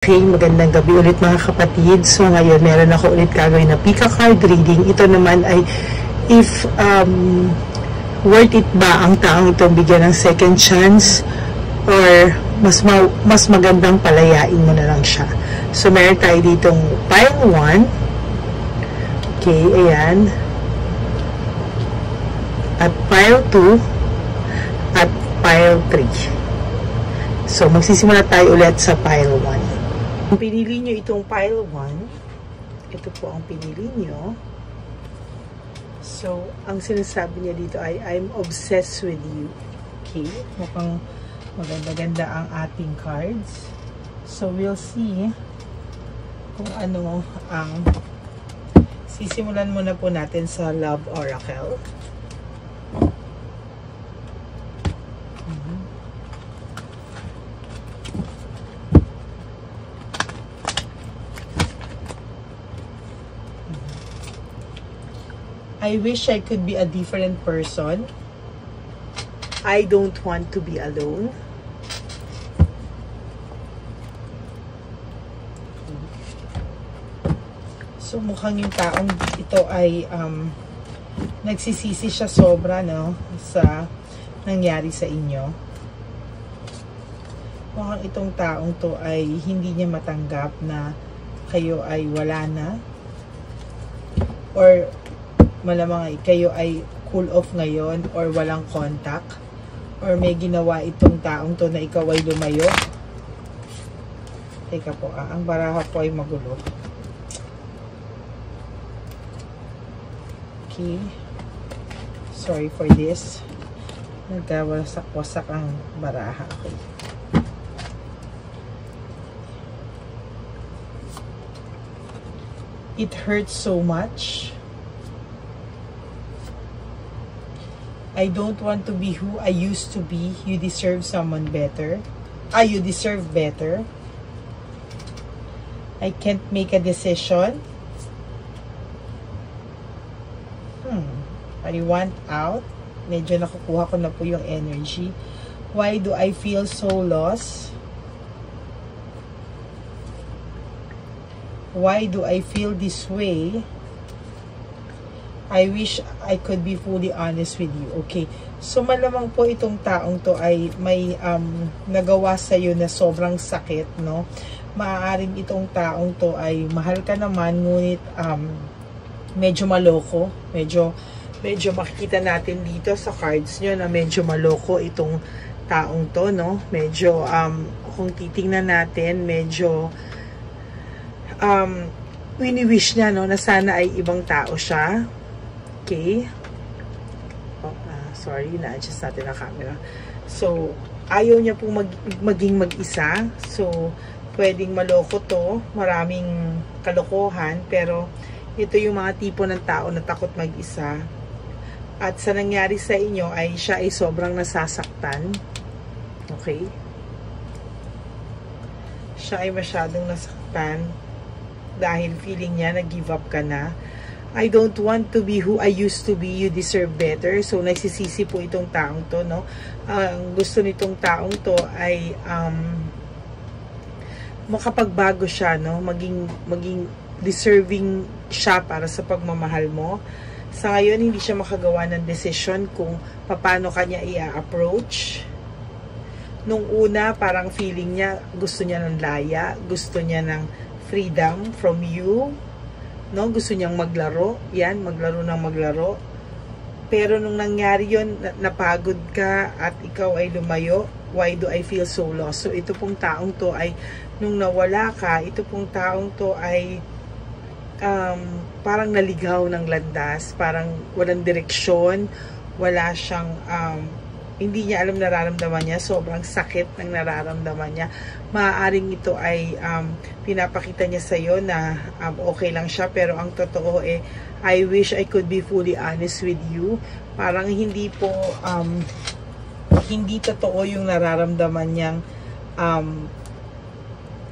Okay, magandang gabi ulit mga kapatid. So ngayon meron ako ulit gagawin na Pika card reading. Ito naman ay if worth it ba ang taong itong bigyan ng second chance or mas magandang palayain mo na lang siya. So meron tayo ditong pile 1. Okay, ayan. At pile 2 at pile 3. So magsisimula tayo ulit sa pile 1. Kung pinili nyo itong pile 1, ito po ang pinili nyo. So, ang sinasabi niya dito ay, I'm obsessed with you. Okay? Mukhang maganda-ganda ang ating cards. So, we'll see kung ano ang sisimulan muna po natin sa Love Oracle. I wish I could be a different person. I don't want to be alone. So mukhang yung taong ito ay nagsisisi siya sobra, no, sa nangyari sa inyo. Mukhang itong taong to ay hindi niya matanggap na kayo ay wala na, or malamang ay kayo ay cool off ngayon or walang contact, or may ginawa itong taong to na ikaw ay lumayo. Teka po, ang baraha po ay magulo. Okay, sorry for this, nagkawasak-wasak ang baraha. Okay. It hurts so much. I don't want to be who I used to be. You deserve someone better. You deserve better. I can't make a decision. I want out. Medyo nakukuha ko na po yung energy. Why do I feel so lost? Why do I feel this way? I wish I could be fully honest with you. Okay. So, malamang po itong taong to ay may nagawa sa'yo na sobrang sakit, no? Maaaring itong taong to ay mahal ka naman, ngunit medyo maloko. Medyo makikita natin dito sa cards nyo na medyo maloko itong taong to, no? Medyo, kung titingnan natin, medyo wini-wish niya, no, na sana ay ibang tao siya. Okay. Oh, sorry, na-adjust natin ang camera. So, ayaw niya pong maging mag-isa. So, pwedeng maloko to. Maraming kalokohan. Pero, ito yung mga tipo ng tao na takot mag-isa. At sa nangyari sa inyo ay siya ay sobrang nasasaktan. Okay. Siya ay masyadong nasaktan dahil feeling niya na give up ka na. I don't want to be who I used to be. You deserve better. So, nagsisisi po itong taong to, no? Ang gusto nitong taong to ay makapagbago siya, no? Maging deserving siya para sa pagmamahal mo. Sa ngayon, hindi siya makagawa ng decision kung paano kanya i-approach. Nung una, parang feeling niya, gusto niya ng laya, gusto niya ng freedom from you. No, gusto niyang maglaro. Yan, maglaro ng maglaro. Pero nung nangyari yon, napagod ka at ikaw ay lumayo. Why do I feel so lost? So, ito pong taong to ay, nung nawala ka, ito pong taong to ay parang naligaw ng landas. Parang walang direksyon. Wala siyang, hindi niya alam nararamdaman niya. Sobrang sakit ng nararamdaman niya. Maaaring ito ay pinapakita niya sa iyo na okay lang siya, pero ang totoo I wish I could be fully honest with you. Parang hindi po hindi totoo yung nararamdaman niyang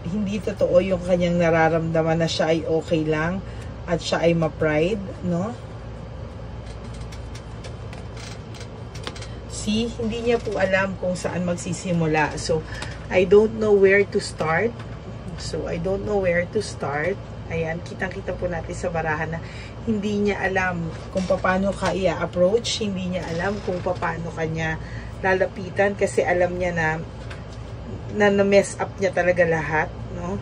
hindi totoo yung kanyang nararamdaman na siya ay okay lang at siya ay ma-pride, no? See, hindi niya po alam kung saan magsisimula. So, I don't know where to start. So, I don't know where to start. Ayan, kitang-kita po natin sa barahan na hindi niya alam kung paano ka i-approach, hindi niya alam kung paano kanya lalapitan kasi alam niya na mess up niya talaga lahat, no?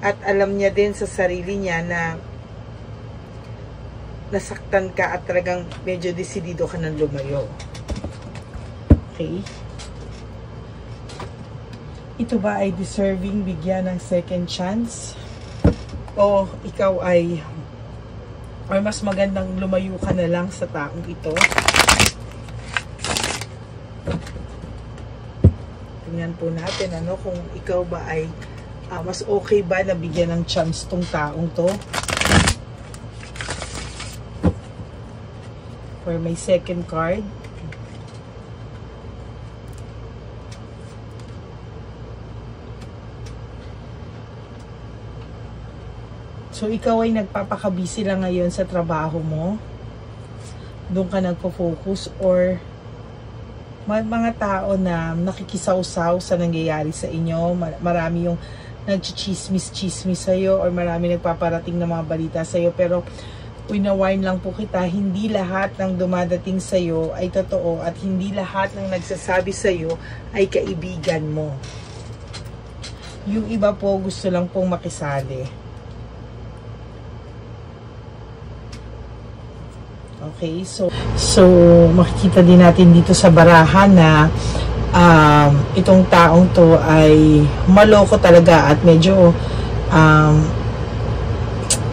At alam niya din sa sarili niya na nasaktan ka at talagang medyo desidido ka ng lumayo. Okay? Ito ba ay deserving bigyan ng second chance? O ikaw ay or mas magandang lumayo ka na lang sa taong ito? Tingnan po natin kung ikaw ba ay mas okay ba na bigyan ng chance tong taong to? For my second card. So, ikaw ay nagpapakabisi lang ngayon sa trabaho mo. Doon ka nagpo-focus or mga tao na nakikisaw-saw sa nangyayari sa inyo. Marami yung nagchichismis-chismis sa'yo or marami nagpaparating na mga balita sa'yo. Pero, winawarn lang po kita, hindi lahat ng dumadating sa'yo ay totoo at hindi lahat ng nagsasabi sa'yo ay kaibigan mo. Yung iba po gusto lang pong makisali. Okay, so makikita din natin dito sa barahan na itong taong to ay maloko talaga at medyo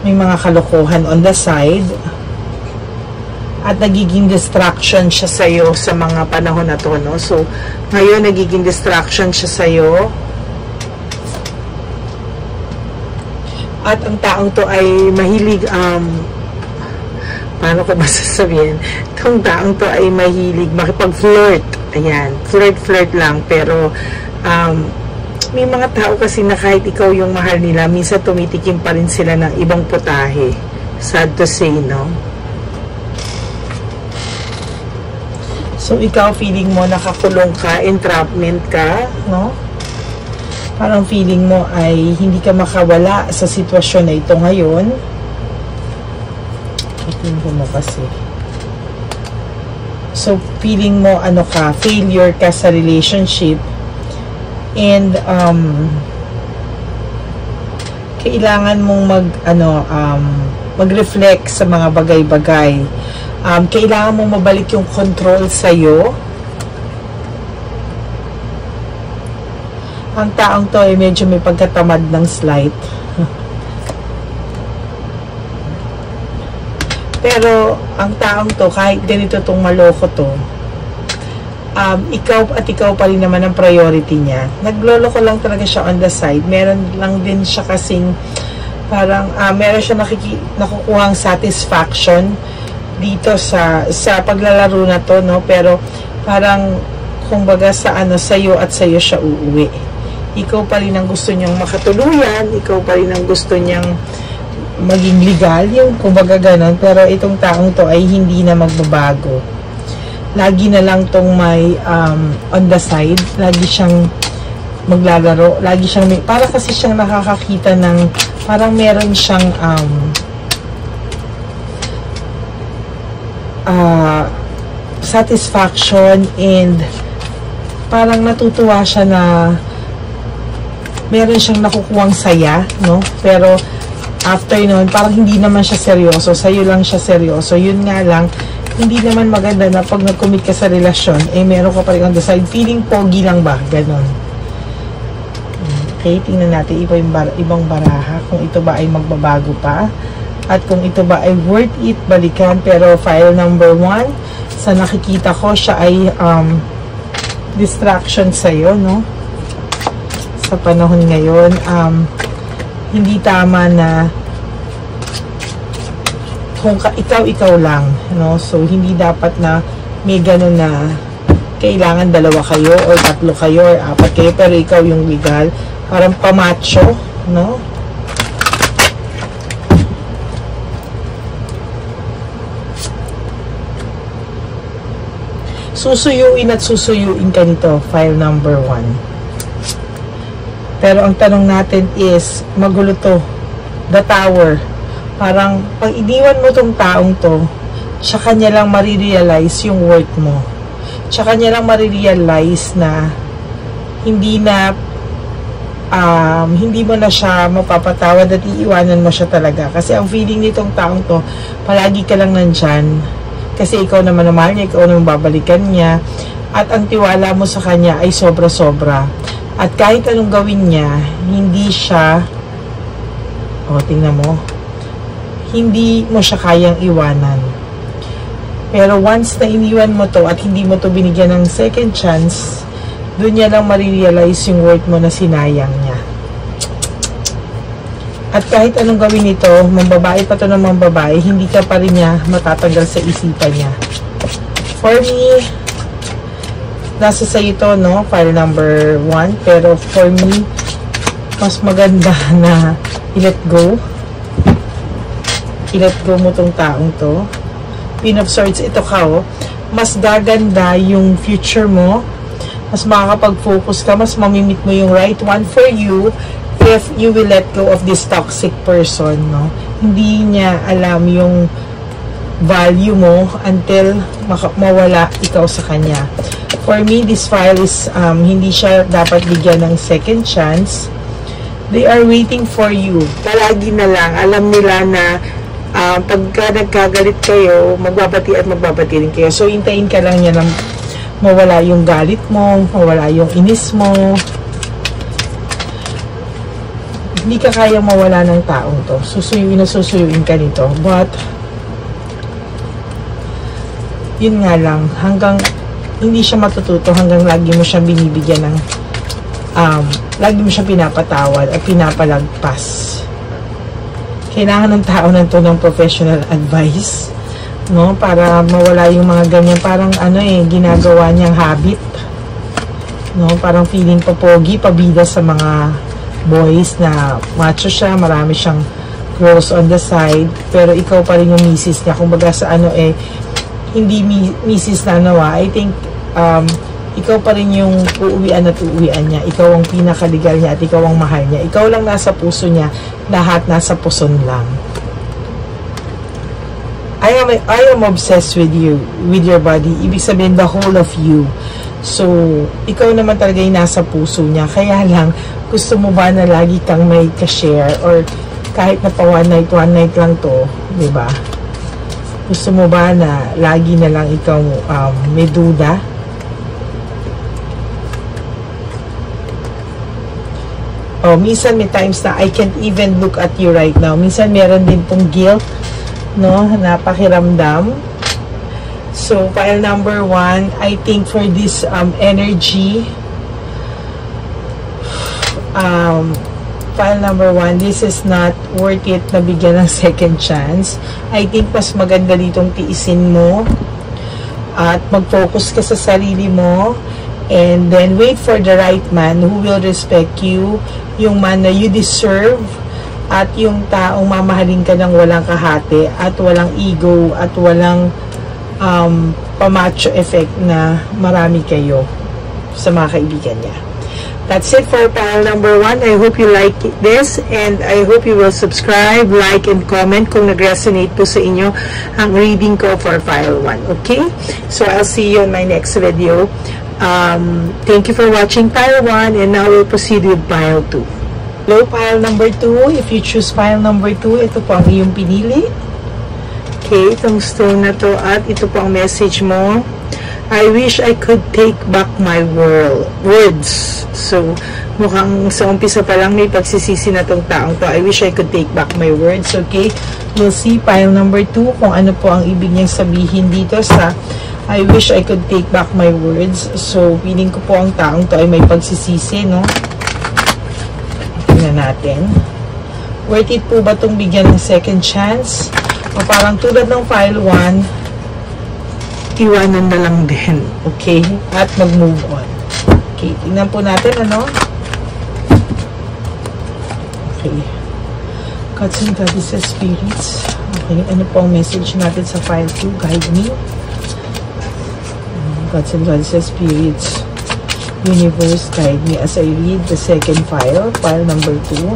may mga kalokohan on the side at nagiging distraction siya sa'yo sa mga panahon na to, no? So, ngayon nagiging distraction siya sa'yo at ang taong to ay mahilig paano ko ba sasabihin? Itong taong to ay mahilig makipag-flirt. Ayan, flirt lang. Pero, may mga tao kasi na kahit ikaw yung mahal nila, minsan tumitikim pa rin sila ng ibang putahe. Sad to say, no? So, ikaw feeling mo nakakulong ka, entrapment ka, no? Parang feeling mo ay hindi ka makawala sa sitwasyon na ito ngayon. Tingin mo kasi. So, feeling mo, failure ka sa relationship. And, kailangan mong mag-reflect sa mga bagay-bagay. Kailangan mong mabalik yung control sa'yo. Ang taong to ay medyo may pagkatamad ng slight. Pero, ang taong to, kahit ganito tong maloko to, ikaw pa rin naman ang priority niya. Nagloloko lang talaga siya on the side. Meron lang din siya kasing, parang, meron siya nakukuhang satisfaction dito sa paglalaro na to, no? Pero, parang, kumbaga sa'yo at sa'yo siya uuwi. Ikaw pa rin ang gusto niyang makatuluyan, ikaw pa rin ang gusto niyang maging legal, yung kumbaga ganon, pero itong taong to ay hindi na magbabago. Lagi na lang tong may on the side, lagi siyang maglalaro, lagi siyang para kasi siyang nakakakita ng parang meron siyang satisfaction and parang natutuwa siya na meron siyang nakukuhang saya, no? Pero after nun, parang hindi naman siya seryoso. Sa'yo lang siya seryoso. Yun nga lang, hindi naman maganda na pag nag-commit ka sa relasyon, meron ka pa rin on the side. Feeling pogi lang ba? Ganon. Okay, tingnan natin ibang baraha. Kung ito ba ay magbabago pa. At kung ito ba ay worth it balikan. Pero file number 1, sa nakikita ko, siya ay distraction sa'yo, no? Sa panahon ngayon, hindi tama na kung ikaw lang, no? So, hindi dapat na may ganun na kailangan 2 kayo or 3 kayo or 4 kayo pero ikaw yung legal. Parang pamacho, no? Susuyuin at susuyuin ka nito, file number 1. Pero ang tanong natin is, magulo to. The Tower. Parang, pag iniwan mo tong taong to, tsaka niya lang marirealize yung worth mo. Tsaka niya lang marirealize na hindi mo na siya mapapatawad at iiwanan mo siya talaga. Kasi ang feeling nitong taong to, palagi ka lang nandyan. Kasi ikaw naman mahal niya, ikaw naman babalikan niya. At ang tiwala mo sa kanya ay sobra-sobra. At kahit anong gawin niya, hindi siya, tingnan mo, hindi mo siya kayang iwanan. Pero once na iniwan mo to at hindi mo to binigyan ng second chance, doon niya lang marirealize yung worth mo na sinayang niya. At kahit anong gawin nito, mambabae pa to ng mambabae, hindi ka pa rin niya matatanggal sa isipan niya. For me, nasa sa'yo to, no? File number 1. Pero for me, mas maganda na i-let go. I-let go mo tong taong to. Queen of Swords, ito ka, mas gaganda yung future mo. Mas makakapag-focus ka. Mas mamimit mo yung right one for you if you will let go of this toxic person, no? Hindi niya alam yung value mo until mawala ikaw sa kanya. For me, this file is, hindi siya dapat bigyan ng second chance. They are waiting for you. Palagi na lang, alam nila na pagka nagkagalit kayo, magbabati at magbabati rin kayo. So, hintayin ka lang niya na mawala yung galit mo, mawala yung inis mo. Hindi ka kaya mawala ng taong to. Susuyuin ka nito. But, yun nga lang, hanggang hindi siya matututo hanggang lagi mo siya binibigyan ng lagi mo siya pinapatawad at pinapalagpas. Kailangan ng tao na to ng professional advice, no, para mawala yung mga ganyan, parang ginagawa niyang habit, no, parang feeling pogi, pabida sa mga boys na macho siya, marami siyang girls on the side, pero ikaw pa rin yung misis niya. Kumbaga sa hindi misis na I think ikaw pa rin yung uuwian at uuwian niya. Ikaw ang pinakaligal niya at ikaw ang mahal niya. Ikaw lang nasa puso niya. Lahat nasa puson lang. I am obsessed with you, with your body. Ibig sabihin, the whole of you. So, ikaw naman talaga yung nasa puso niya. Kaya lang, gusto mo ba na lagi kang may ka-share or kahit na pa one night lang to, di ba? Gusto mo ba na lagi na lang ikaw may duda? Minsan may times na I can't even look at you right now. Minsan meron din pong guilt, no, na pakiramdam. So, file number 1, I think for this energy, file number 1, this is not worth it na bigyan ng second chance. I think mas maganda ditong tiisin mo at mag-focus ka sa sarili mo and then wait for the right man who will respect you, yung man na you deserve at yung taong mamahalin ka ng walang kahati at walang ego at walang pamacho effect na marami kayo sa mga kaibigan niya. That's it for file number 1. I hope you like this and I hope you will subscribe, like, and comment kung nag-resonate po sa inyo ang reading ko for file 1. Okay? So, I'll see you in my next video. Thank you for watching file 1 and now we'll proceed with file 2. Hello, file number 2. If you choose file number 2, ito po ang iyong pinili. Okay, itong stone na to at ito po ang message mo. I wish I could take back my words. So, mukhang sa umpisa pa lang may pagsisisi na tong taong to. I wish I could take back my words. Okay, we'll see file number 2 kung ano po ang ibig niyang sabihin dito sa I wish I could take back my words. So, feeling ko po ang taong to ay may pagsisisi, no? Tingnan natin. Worth it po ba itong bigyan ng second chance? O parang tulad ng file 1, iwanan na lang din. Okay? At mag-move on. Okay. Tingnan po natin, ano? Okay. Gods and Goddesses, Spirits. Okay. Ano po ang message natin sa file 2? Guide me. Gods and Goddesses, Spirits. Universe, guide me as I read the second file, file number 2.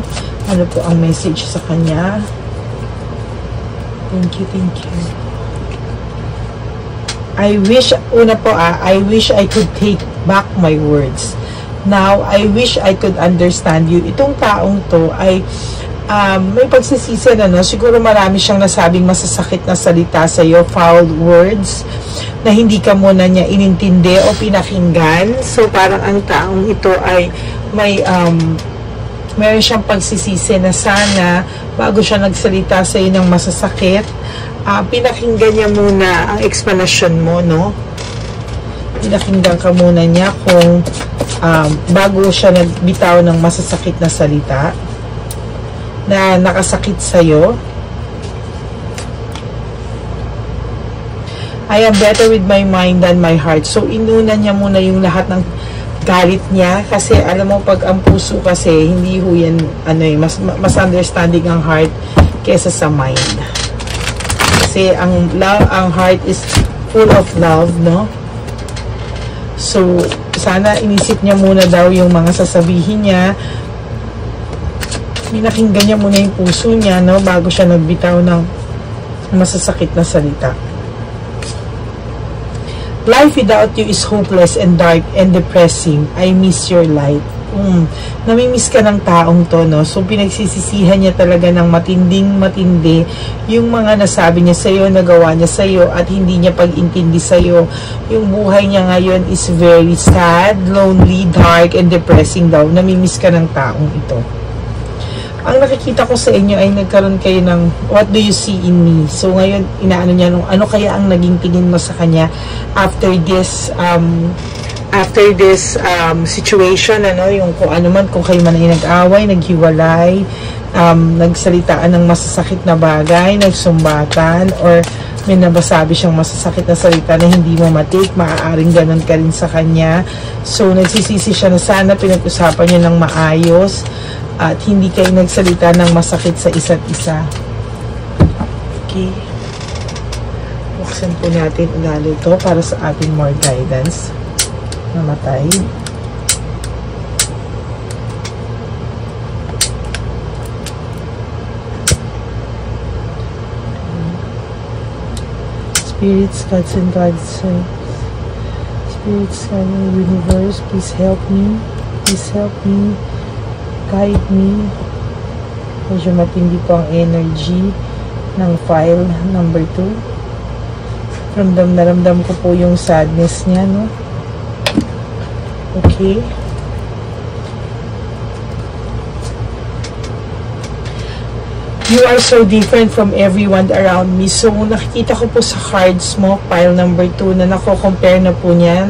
Ano po ang message sa kanya? Thank you, thank you. I wish, una po I wish I could take back my words. Now, I wish I could understand you. Itong taong to ay may pagsisisi na, no? Siguro marami siyang nasabing masasakit na salita sa iyo, foul words, na hindi ka muna niya inintindi o pinakinggan. So, parang ang taong ito ay meron siyang pagsisisi na sana, bago siya nagsalita sa iyo ng masasakit, pinakinggan niya muna ang explanation mo, no? Pinakinggan ka muna niya kung bago siya nagbitaw ng masasakit na salita na nakasakit sa'yo. I am better with my mind than my heart. So, inuna niya muna yung lahat ng galit niya. Kasi, alam mo, pag ang puso kasi, hindi ho yan, mas understanding ang heart kesa sa mind. Kasi, ang heart is full of love, no? So, sana inisip niya muna daw yung mga sasabihin niya. Pinakinggan niya muna yung puso niya, no, bago siya nagbitaw ng masasakit na salita. Life without you is hopeless and dark and depressing. I miss your light. Namimiss ka ng taong to, no? So, pinagsisisihan niya talaga ng matinding-matindi yung mga nasabi niya sa'yo, nagawa niya sa'yo, at hindi niya pag-intindi sa'yo. Yung buhay niya ngayon is very sad, lonely, dark, and depressing daw. Namimiss ka ng taong ito. Ang nakikita ko sa inyo ay nagkaroon kayo ng what do you see in me? So, ngayon, inaano niya, ano kaya ang naging tingin mo sa kanya after this situation, yung kung ano man, kung kayo man ay nag-away, naghiwalay, nagsalitaan ng masasakit na bagay, nagsumbatan, or may nabasabi siyang masasakit na salita na hindi mo matik, maaaring ganun ka rin sa kanya. So, nagsisisi siya na sana pinag-usapan niyo ng maayos at hindi kayo nagsalita ng masakit sa isa't isa. Okay. Buksan po natin ugali ito para sa ating more guidance. Namatay. Spirits, gods and goddesses, spirits, God and universe, please help me. Please help me. Guide me. Medyo matindi po ang energy ng file number 2. Ramdam na ramdam ko po yung sadness niya, no? Okay. You are so different from everyone around me. So, nakikita ko po sa cards mo, pile number 2, na nako-compare na po niya.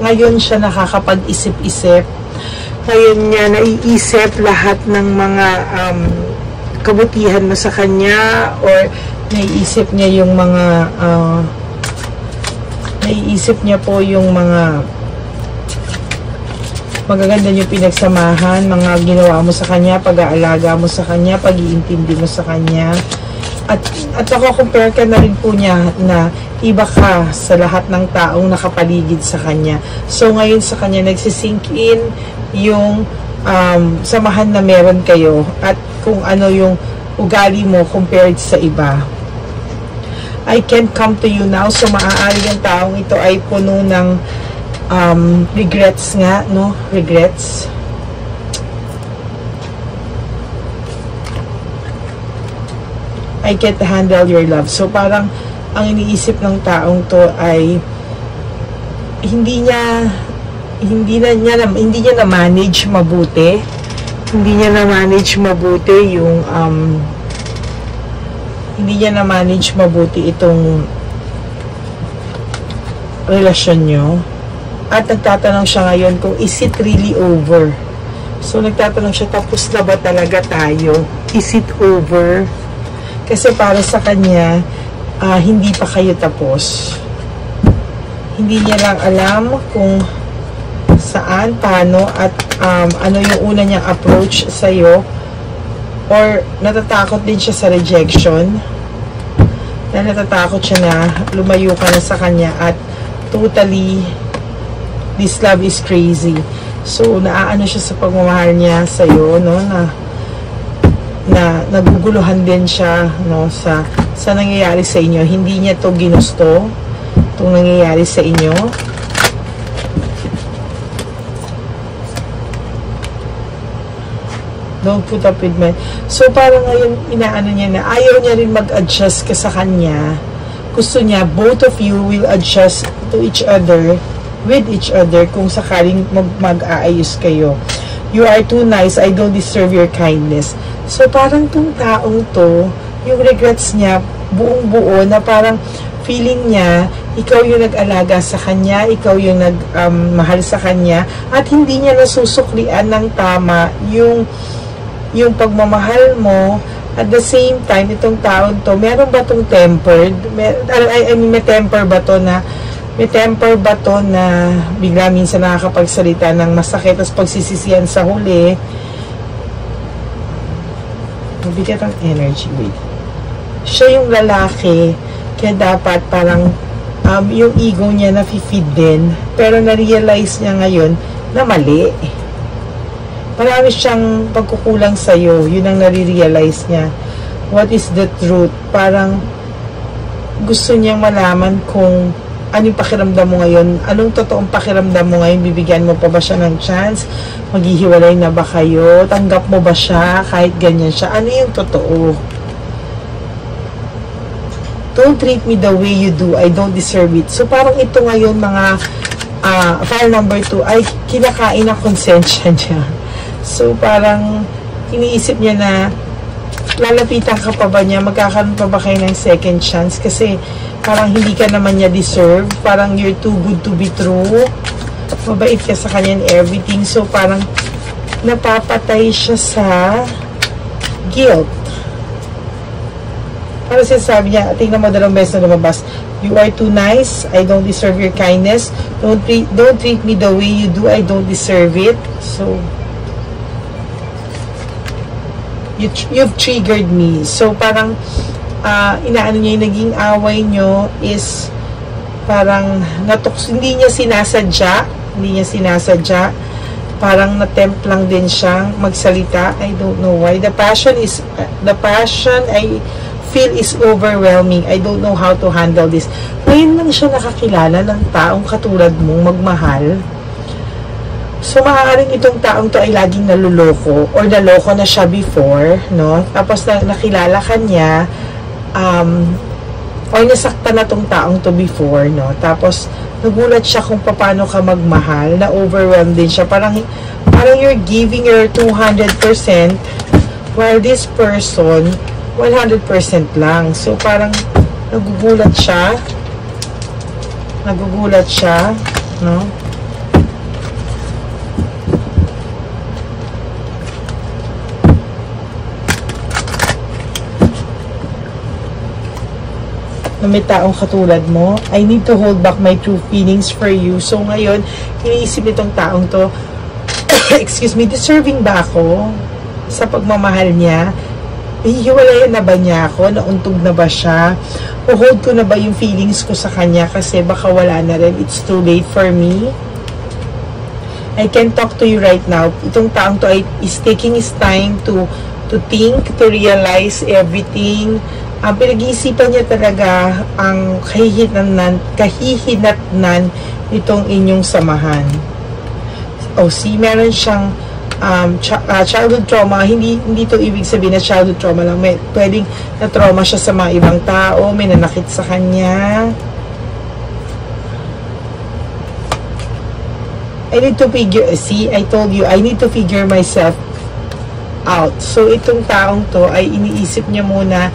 Ngayon siya nakakapag-isip-isip. Ngayon niya naiisip lahat ng mga kabutihan mo sa kanya, or naiisip niya yung mga naiisip niya po yung mga magaganda yung pinagsamahan, mga ginawa mo sa kanya, pag-aalaga mo sa kanya, pag-iintindi mo sa kanya. At ako-compare ka na rin po niya na iba ka sa lahat ng taong nakapaligid sa kanya. So, ngayon sa kanya nagsisink in yung samahan na meron kayo at kung ano yung ugali mo compared sa iba. I can't come to you now. So, maaari yung taong ito ay puno ng regrets nga, no? Regrets. I can't handle your love. So, parang ang iniisip ng taong to ay hindi niya na-manage mabuti. Hindi niya na-manage mabuti yung hindi niya na-manage mabuti itong relasyon nyo. At nagtatanong siya ngayon kung is it really over? So, nagtatanong siya, tapos na ba talaga tayo? Is it over? Kasi para sa kanya, hindi pa kayo tapos. Hindi niya lang alam kung saan, paano, at ano yung una niyang approach sa'yo. Or natatakot din siya sa rejection. Na natatakot siya na lumayo ka na sa kanya at totally this love is crazy. So, naaano siya sa pagmamahal niya sa'yo, no? Na naguguluhan din siya, no? Sa nangyayari sa inyo. Hindi niya to ginusto, itong nangyayari sa inyo. Don't put up with me. So, parang ngayon, inaano niya na ayaw niya rin mag-adjust ka sa kanya. Gusto niya, both of you will adjust to each other, with each other, kung sakaling mag-aayos kayo. You are too nice, I don't deserve your kindness. So, parang tong taong to, yung regrets niya, buong-buo, na parang feeling niya, ikaw yung nag-alaga sa kanya, ikaw yung nag-mahal sa kanya, at hindi niya nasusuklian ng tama yung pagmamahal mo. At the same time, itong taon to, meron ba itong tempered? May temper ba to na bigla minsan nakakapagsalita ng masakit at pagsisisihan sa huli? Mabigat ang energy. Wait. Siya yung lalaki, kaya dapat parang yung ego niya na-feed din, pero na-realize niya ngayon na mali. Marami siyang pagkukulang sa'yo. Yun ang nare-realize niya. What is the truth? Parang gusto niyang malaman kung ano yung pakiramdam mo ngayon. Anong totoong pakiramdam mo ngayon? Bibigyan mo pa ba siya ng chance? Maghihiwalay na ba kayo? Tanggap mo ba siya kahit ganyan siya? Ano yung totoo? Don't treat me the way you do. I don't deserve it. So parang ito ngayon mga file number 2 ay kinakain ang konsensya niya. So, parang iniisip niya na lalapitan ka pa ba niya, magkakaroon pa ba kayo ng second chance kasi parang hindi ka naman niya deserve, parang you're too good to be true, mabait ka sa kanya and everything. So, parang napapatay siya sa guilt. Parang sinasabi niya, tingnan mo dalawang beses na lumabas, you are too nice, I don't deserve your kindness, don't treat me the way you do, I don't deserve it. So, you've triggered me. So, parang inaano niya, yung naging away nyo is parang hindi niya sinasadya, parang na-tempt lang din siyang magsalita. I don't know why. The passion I feel is overwhelming. I don't know how to handle this. Ngayon lang siya nakakilala ng taong katulad mong magmahal. So, maaaring itong taong to ay laging naluloko or naloko na siya before, no? Tapos nakilala ka niya, or nasaktan na tong taong to before, no? Tapos, nagulat siya kung paano ka magmahal, na-overwhelmed din siya. Parang you're giving your 200% while this person, 100% lang. So, parang nagugulat siya, no? May taong katulad mo, I need to hold back my true feelings for you. So ngayon, iniisip nitong taong to, excuse me, deserving ba ako sa pagmamahal niya? Hihiwalayan na ba niya ako? Nauntog na ba siya? O hold ko na ba yung feelings ko sa kanya? Kasi baka wala na rin. It's too late for me. I can talk to you right now. Itong taong to is taking his time to think, to realize everything. Pinag-iisipan niya talaga ang kahihinatnan nitong inyong samahan. See, meron siyang childhood trauma. Hindi to ibig sabihin na childhood trauma lang. Pwedeng na-trauma siya sa mga ibang tao, may nanakit sa kanya. I need to figure, see, I told you, I need to figure myself out. So, itong taong to ay iniisip niya muna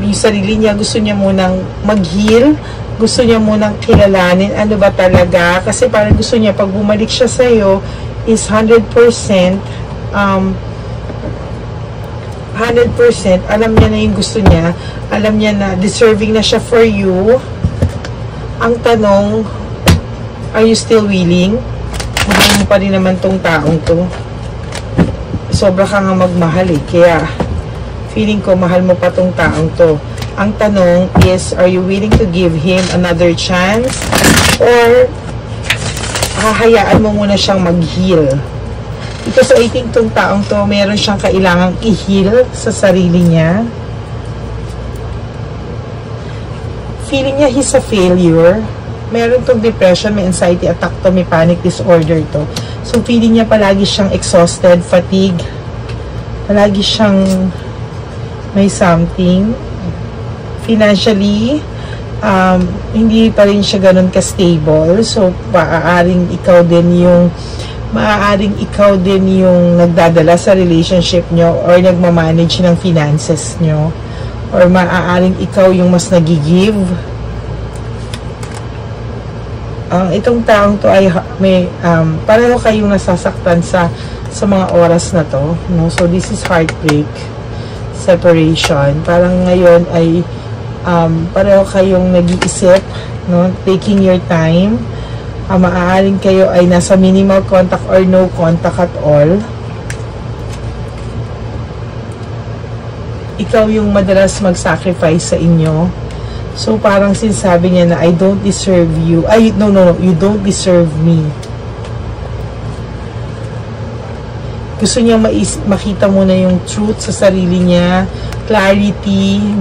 yung sarili niya, gusto niya munang mag-heal, gusto niya munang kilalanin ano ba talaga, kasi parang gusto niya pag bumalik siya sa'yo is 100%, 100%, alam niya na yung gusto niya, alam niya na deserving na siya for you. Ang tanong, are you still willing? Hindi mo pa rin naman tong taong to. Sobra ka nga magmahal kaya feeling ko mahal mo pa tong taong to. Ang tanong is, are you willing to give him another chance? Or hahayaan mo muna siyang mag-heal. Because I think tong taong to, meron siyang kailangang i-heal sa sarili niya. Feeling niya he's a failure. Meron tong depression, may anxiety attack to, may panic disorder to. So, feeling niya palagi siyang exhausted, fatigue. Palagi siyang may something. Financially, hindi pa rin siya ganun ka-stable. So, maaaring ikaw din yung nagdadala sa relationship nyo or nagmamanage ng finances nyo. Or maaaring ikaw yung mas nagigive. Itong taong to ay may pareho kayong nasasaktan sa mga oras na to, no? So this is heartbreak, separation. Parang ngayon ay pareho kayong nag-iisip, no? Taking your time. Maaaring kayo ay nasa minimal contact or no contact at all. Ikaw yung madalas mag-sacrifice sa inyo. So, parang sinasabi niya na, I don't deserve you. Ay, no, you don't deserve me. Gusto niya makita muna yung truth sa sarili niya. Clarity.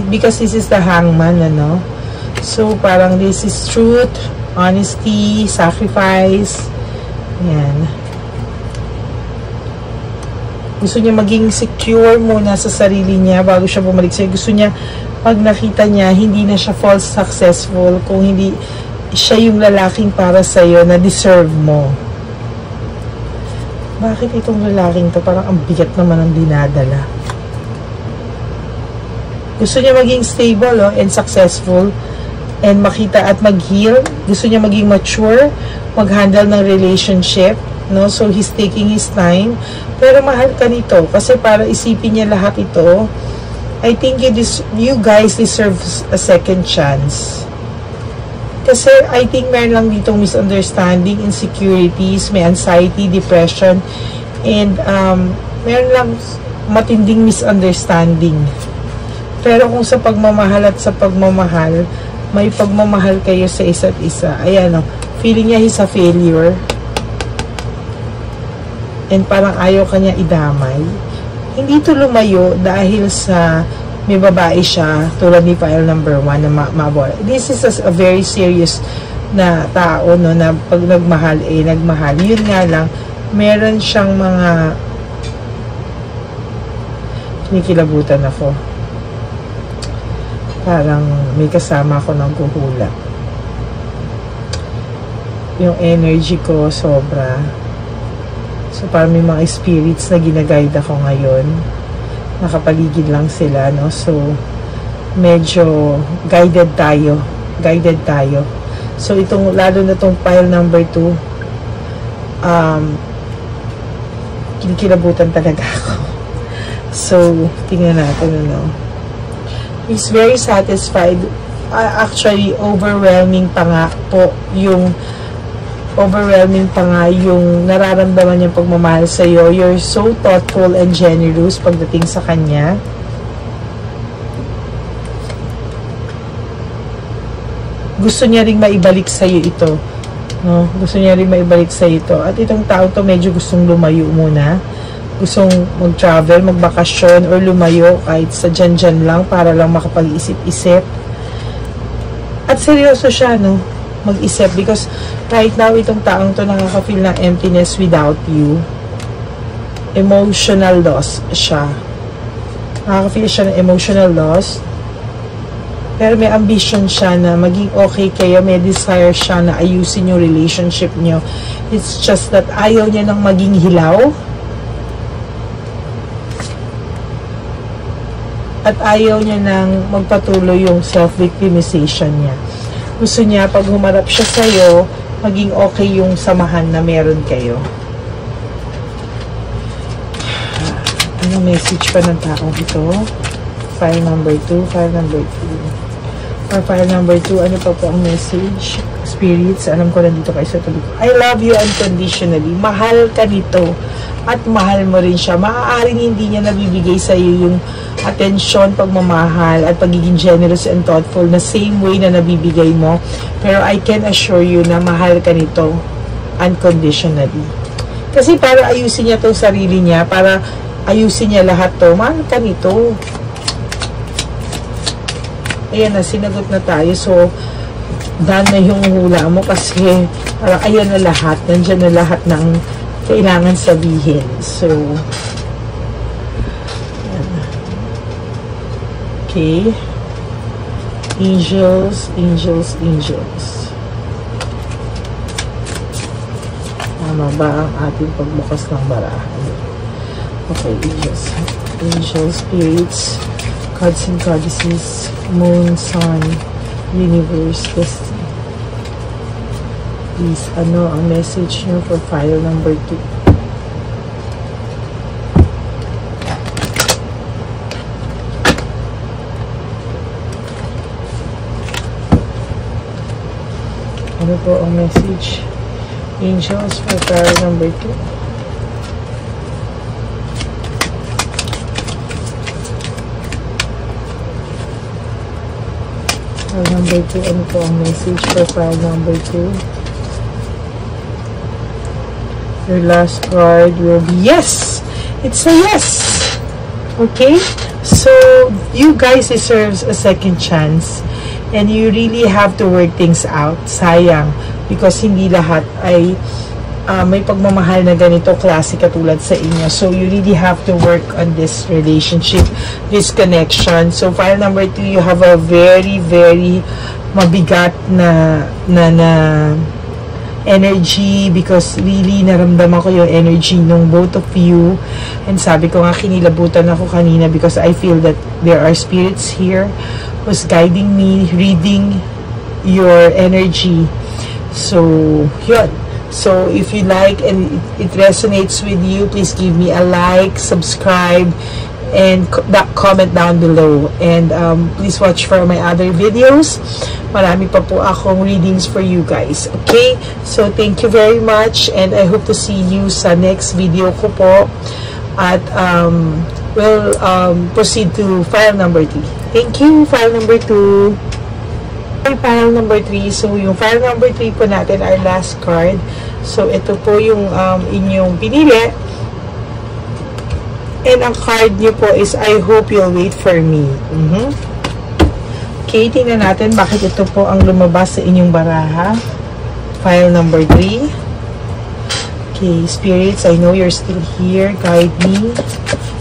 Because this is the hangman, ano? So, parang this is truth, honesty, sacrifice. Yan. Gusto niya maging secure muna sa sarili niya bago siya bumalik sa'yo. Gusto niya, pag nakita niya, hindi na siya false successful kung hindi siya yung lalaking para sa'yo na deserve mo. Bakit itong lalaking to? Parang ang bigat naman ang dinadala. Gusto niya maging stable, oh, and successful and makita at mag-heal. Gusto niya maging mature, mag-handle ng relationship, no? So he's taking his time, pero mahal ka nito kasi para isipin niya lahat ito. I think you guys deserve a second chance. Kasi I think meron lang ditong misunderstanding, insecurities, may anxiety, depression, and meron lang matinding misunderstanding. Pero kung sa pagmamahal at sa pagmamahal, may pagmamahal kayo sa isa't isa. Ayan, feeling niya he's a failure. And parang ayaw kanya idamay. Hindi ito lumayo dahil sa may babae siya, tulad ni file number 1 na mabol. This is a very serious na tao, no, na pag nagmahal, nagmahal. Yun nga lang, meron siyang mga kinikilabutan ako. Parang may kasama ako ng guhula. Yung energy ko sobra. So, parang may mga spirits na ginaguide ako ngayon. Nakapaligid lang sila, no? So, medyo guided tayo. Guided tayo. So, itong, lalo na itong file number 2, kinikilabutan talaga ako. So, tingnan natin, ano. He's very satisfied. Actually, overwhelming pa nga yung nararamdaman niyang pagmamahal sa iyo. You're so thoughtful and generous pagdating sa kanya. Gusto niya ring maibalik sa iyo ito, no? Gusto niya ring maibalik sa iyo ito. At itong tao to medyo gustong lumayo muna. Gustong mag-travel, magbakasyon, or lumayo kahit sa dyan lang para lang makapag-isip-isip. At seryoso siya, no? Mag-isip, because right now itong taong to nakaka-feel ng emptiness without you. Emotional loss siya. Nakaka-feel siya ng emotional loss. Pero may ambition siya na maging okay kayo. May desire siya na ayusin yung relationship niyo. It's just that ayaw niya nang maging hilaw. At ayaw niya nang magpatuloy yung self-victimization niya. Gusto niya, pag humarap siya sa'yo, maging okay yung samahan na meron kayo. Anong message pa ng taong ito? File number 2, file number 2. Or file number 2, ano pa po ang message? Spirits, alam ko nandito kayo sa tuloy ko. I love you unconditionally. Mahal ka nito. At mahal mo rin siya. Maaaring hindi niya nabibigay sa iyo yung atensyon, pagmamahal, at pagiging generous and thoughtful na same way na nabibigay mo. Pero I can assure you na mahal ka nito. unconditionally. Kasi para ayusin niya tong sarili niya, para ayusin niya lahat to, mahal ka nito. Ayan na, sinagot na tayo. So, done na yung hula mo kasi parang ayan na lahat. Nandiyan na lahat ng kailangan sabihin. So, ayan. Okay. Angels, angels, angels. Tama ba ang ating pagbukas ng barahan? Okay, angels. Angels, spirits, gods and goddesses, moon, sun, universe, destiny. Please, ano ang message nyo for file number 2? Ano po ang message? Angels for file number 2. File number 2. Ano po ang message for file number 2? Your last card will be yes! It's a yes! Okay? So, you guys deserve a second chance. And you really have to work things out. Sayang. Because hindi lahat ay may pagmamahal na ganito klase katulad sa inyo. So, you really have to work on this relationship, this connection. So, file number 2, you have a very, very mabigat na energy because really naramdaman ko yung energy nung both of you. And sabi ko nga, kinilabutan ako kanina because I feel that there are spirits here who's guiding me, reading your energy. So, yun. So, if you like and it resonates with you, please give me a like, subscribe, and comment down below. And please watch for my other videos. Marami pa po akong readings for you guys. Okay? So, thank you very much and I hope to see you sa next video ko po. At we'll proceed to file number 3. Thank you, file number 2. File number 3. So, yung file number 3 po natin, our last card. So, ito po yung inyong pinili. And ang card nyo po is, I hope you'll wait for me. Okay, tingnan natin bakit ito po ang lumabas sa inyong baraha. File number 3. Okay, spirits, I know you're still here. Guide me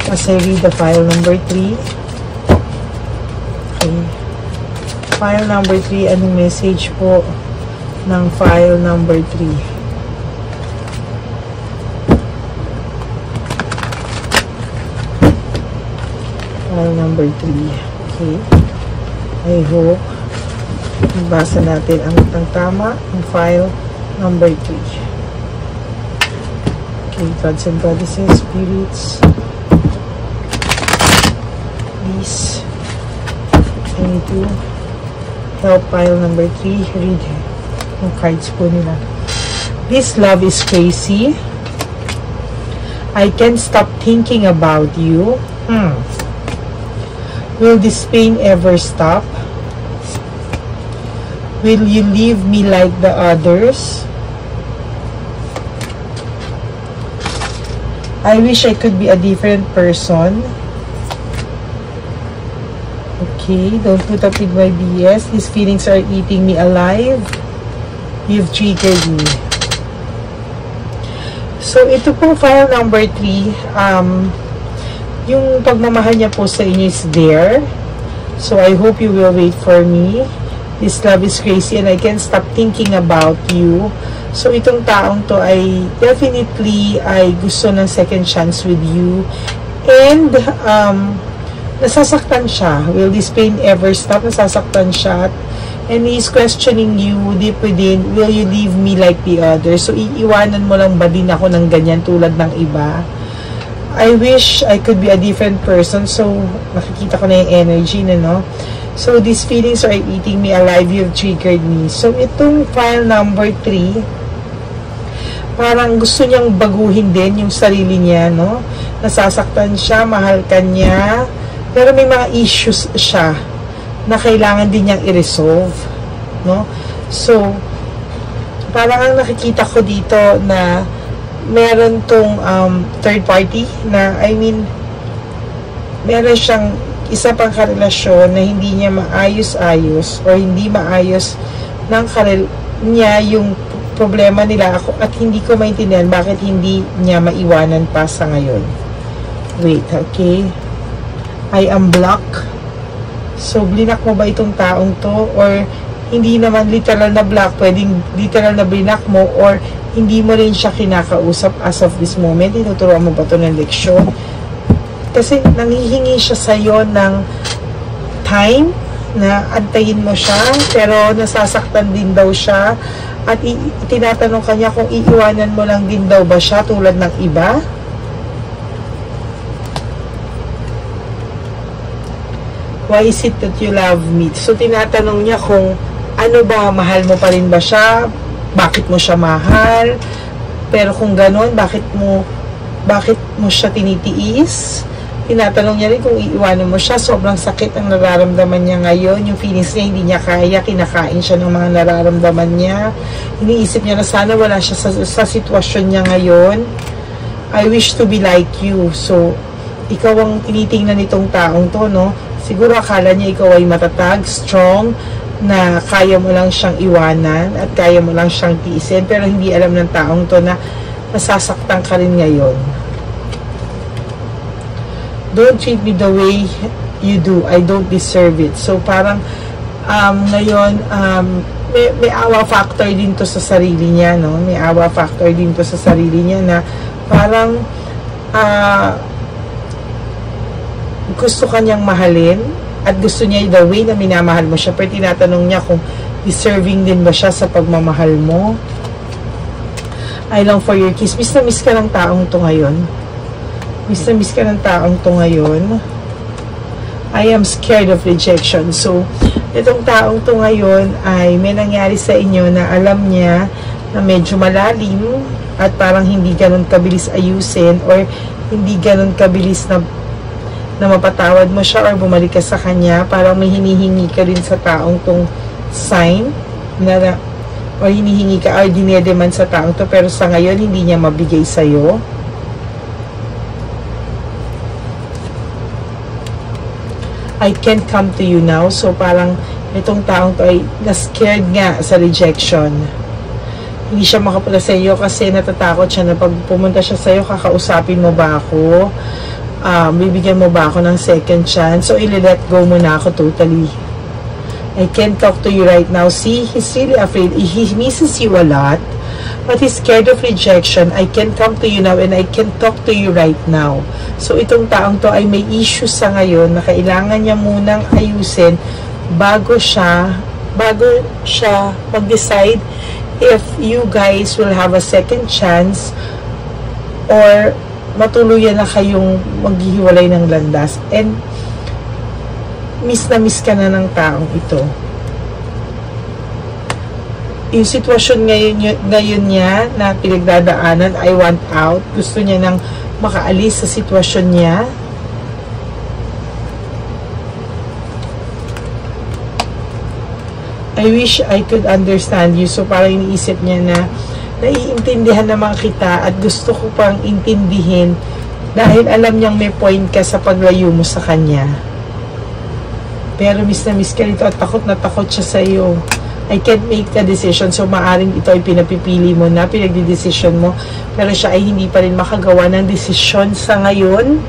as I read the file number 3. Okay. File number 3, anong message po ng file number 3? File number 3. Okay. I hope nabasa natin ang tama ng file number 3. Okay, gods and goddesses, spirits, please, I need to help file number 3 read yung cards po nila. This love is crazy. I can't stop thinking about you. Will this pain ever stop? Will you leave me like the others? I wish I could be a different person. Okay, don't put up with my BS. These feelings are eating me alive. You've triggered me. So, ito po file number 3. Yung pagmamahal niya po sa inyo is there. So, I hope you will wait for me. This love is crazy and I can't stop thinking about you. So, itong taong to ay definitely ay gusto ng second chance with you. And, nasasaktan siya. Will this pain ever stop? Nasasaktan siya. And he's questioning you deep within, will you leave me like the others? So, iiwanan mo lang ba din ako ng ganyan tulad ng iba? I wish I could be a different person. So, nakikita ko na yung energy na, no? So, these feelings are eating me alive. You've triggered me. So, itong file number 3, parang gusto niyang baguhin din yung sarili niya, no? Nasasaktan siya, mahal ka niya, pero may mga issues siya na kailangan din niyang i-resolve, no? So, parang ang nakikita ko dito na meron tong third party na, I mean, meron siyang isa pang karelasyon na hindi niya maayos-ayos or hindi maayos ng niya yung problema nila ako, at hindi ko maintindihan bakit hindi niya maiwanan pa sa ngayon. Wait, okay. I am block. So, blinak mo ba itong taong to? Or hindi naman literal na block, pwedeng literal na blinak mo, or hindi mo rin siya kinakausap as of this moment. Tinuturuan mo ba ito ng leksyon? Kasi nanghihingi siya sa'yo ng time na antayin mo siya, pero nasasaktan din daw siya, at tinatanong kanya kung iiwanan mo lang din daw ba siya tulad ng iba. Why is it that you love me? So tinatanong niya kung ano ba, mahal mo pa rin ba siya? Bakit mo siya mahal? Pero kung ganon, bakit mo siya tinitiis? Tinatanong niya rin kung iiwanan mo siya. Sobrang sakit ang nararamdaman niya ngayon. Yung feelings niya, hindi niya kaya. Kinakain siya ng mga nararamdaman niya. Iniisip niya na sana wala siya sa sitwasyon niya ngayon. I wish to be like you. So, ikaw ang tinitingnan nitong taong to, no? Siguro akala niya ikaw ay matatag, strong, na kaya mo lang siyang iwanan at kaya mo lang siyang tiisin. Pero hindi alam ng taong to na nasasaktan ka rin ngayon. Don't treat me the way you do. I don't deserve it. So, parang, ngayon, may awa factor din to sa sarili niya, no? May awa factor din to sa sarili niya na parang, gusto kanyang mahalin at gusto niya the way na minamahal mo siya. Pero tinatanong niya kung deserving din ba siya sa pagmamahal mo. I long for your kiss. Miss na miss ka ng taong to ngayon. Miss na miss ka ng taong to ngayon. I am scared of rejection. So, itong taong to ngayon ay may nangyari sa inyo na alam niya na medyo malalim at parang hindi ganun kabilis ayusin or hindi ganun kabilis na mapatawad mo siya or bumalik ka sa kanya. Parang may hinihingi ka rin sa taong tong sign na or hinihingi ka or dinedemand sa taong to, pero sa ngayon hindi niya mabigay sa'yo. I can't come to you now. So parang itong taong to ay na-scared nga sa rejection. Hindi siya makapunta sa iyo kasi natatakot siya na pag pumunta siya sa iyo, kakausapin mo ba ako? Bibigyan mo ba ako ng second chance? So i-let go mo na ako totally. I can't talk to you right now. See, he's really afraid. He misses you a lot, but he's scared of rejection. I can't come to you now and I can't talk to you right now. So itong taong to ay may issue sa ngayon na kailangan niya munang ayusin bago siya mag-decide if you guys will have a second chance or matuluyan na kayong maghihiwalay ng landas. And miss na miss ka na ng taong ito. Yung sitwasyon ngayon niya na pinagdadaanan, I want out. Gusto niya nang makaalis sa sitwasyon niya. I wish I could understand you. So parang iniisip niya na naiintindihan naman kita at gusto ko pang intindihin dahil alam niyang may point ka sa paglayo mo sa kanya. Pero miss na miss ka nito at takot na takot siya sa iyo. I can't make a decision. So maaring ito ay pinapipili mo na, pinagdidesisyon mo, pero siya ay hindi pa rin makagawa ng desisyon sa ngayon.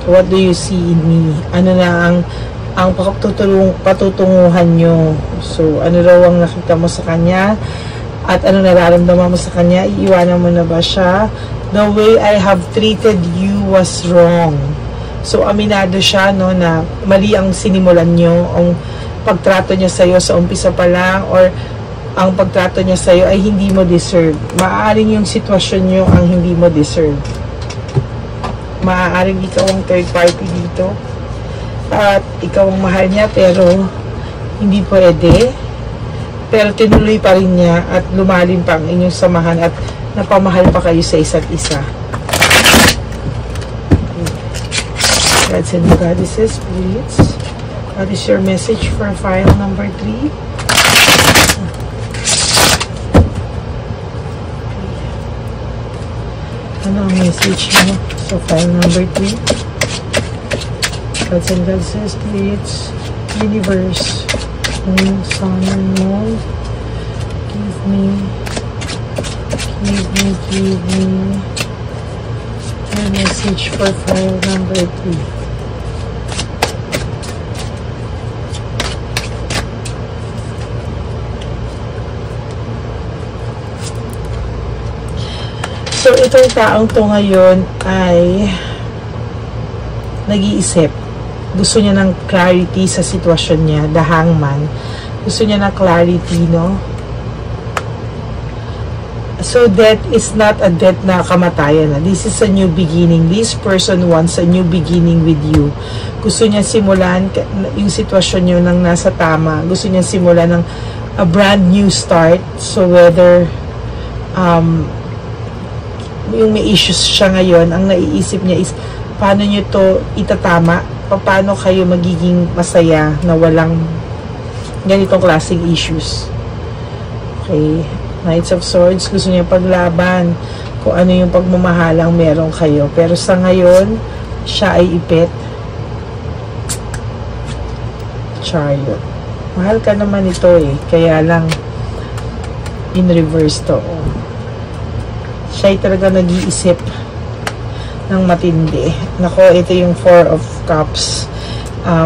What do you see in me? Ano na ang patutunguhan nyo? So, ano raw ang nakita mo sa kanya? At ano nararamdaman mo sa kanya? Iiwanan mo na ba siya? The way I have treated you was wrong. So, aminado siya, no, na mali ang sinimulan nyo, ang pagtrato niya sa'yo sa umpisa pa lang, or ang pagtrato niya sa'yo ay hindi mo deserve. Maaaring yung sitwasyon nyo ang hindi mo deserve. Maaaring ikaw ang third party dito at ikaw ang mahal niya pero hindi pwede, pero tinuloy pa rin niya at lumalim pa ang inyong samahan at napamahal pa kayo sa isa't isa. Gods and goddesses, please What is your message for file number 3? Ano ang message mo sa file number 3? Gods and Goddesses, Spirits, Universe, Moon, Sun, and Moon. Give me your message for file number 3. So, itong taong to ngayon ay nag-iisip. Gusto niya ng clarity sa sitwasyon niya, the Hangman. Gusto niya ng clarity, no? So, death is not a death na kamatayan. This is a new beginning. This person wants a new beginning with you. Gusto niya simulan yung sitwasyon niyo nang nasa tama. Gusto niya simulan ng a brand new start. So, whether yung may issues siya ngayon, ang naiisip niya is paano nyo to itatama, paano kayo magiging masaya na walang ganitong klaseng issues. Okay, Knights of Swords, gusto niya paglaban kung ano yung pagmamahalang meron kayo, pero sa ngayon siya ay ipit. Chariot, mahal ka naman ito kaya lang in reverse to. Siya ay talaga nag-iisip ng matindi. Nako, ito yung 4 of Cups.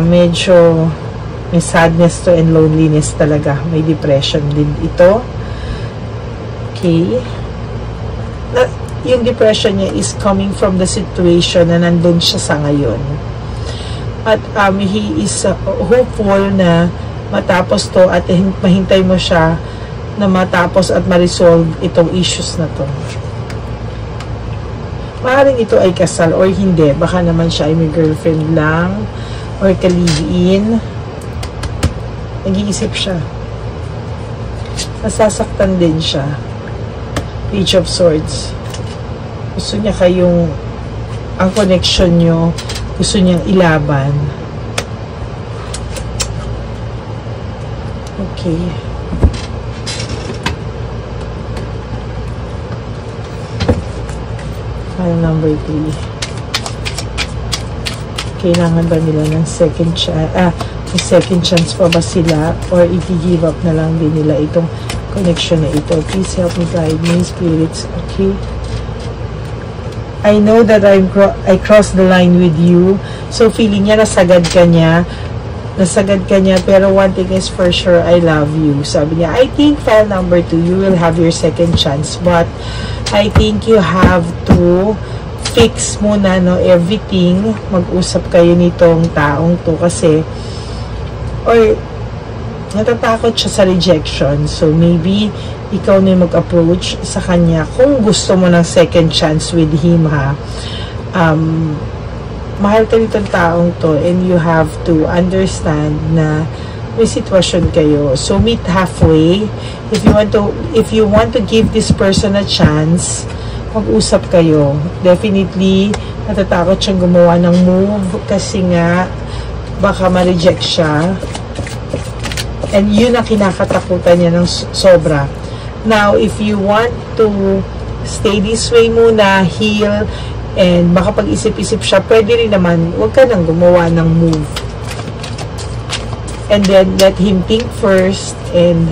Medyo may sadness to and loneliness talaga. May depression din ito. Okay. Yung depression niya is coming from the situation na nandun siya sa ngayon. At he is hopeful na matapos to at mahintay mo siya na matapos at ma-resolve itong issues na to. Maaaring ito ay kasal or hindi. Baka naman siya ay may girlfriend lang or ka-live-in. Nag-iisip siya. Nasasaktan din siya. Page of Swords. Gusto niya kayong ang connection nyo, gusto niyang ilaban. Okay. File number 3. Kailangan ba nila ng second chance? May second chance pa ba sila? Or i-give up na lang din nila itong connection na ito? Please help me, guide me, spirits. Okay. I know that I crossed the line with you. So, feeling niya, nasagad ka niya. Pero one thing is for sure, I love you. Sabi niya, I think file number 2, you will have your second chance. But, I think you have to fix muna, no, everything. Mag-usap kayo nitong taong to kasi, or, natatakot siya sa rejection. So, maybe, ikaw na yung mag-approach sa kanya kung gusto mo ng second chance with him, ha. Mahal ka nitong taong to and you have to understand na may sitwasyon kayo. So, meet halfway. If you want to give this person a chance, mag-usap kayo. Definitely, natatakot siyang gumawa ng move kasi nga, baka ma-reject siya. And yun ang kinakatakutan niya ng sobra. Now, if you want to stay this way muna, heal, and baka pag-isip-isip siya, pwede rin naman, huwag ka nang gumawa ng move. And then, let him think first, and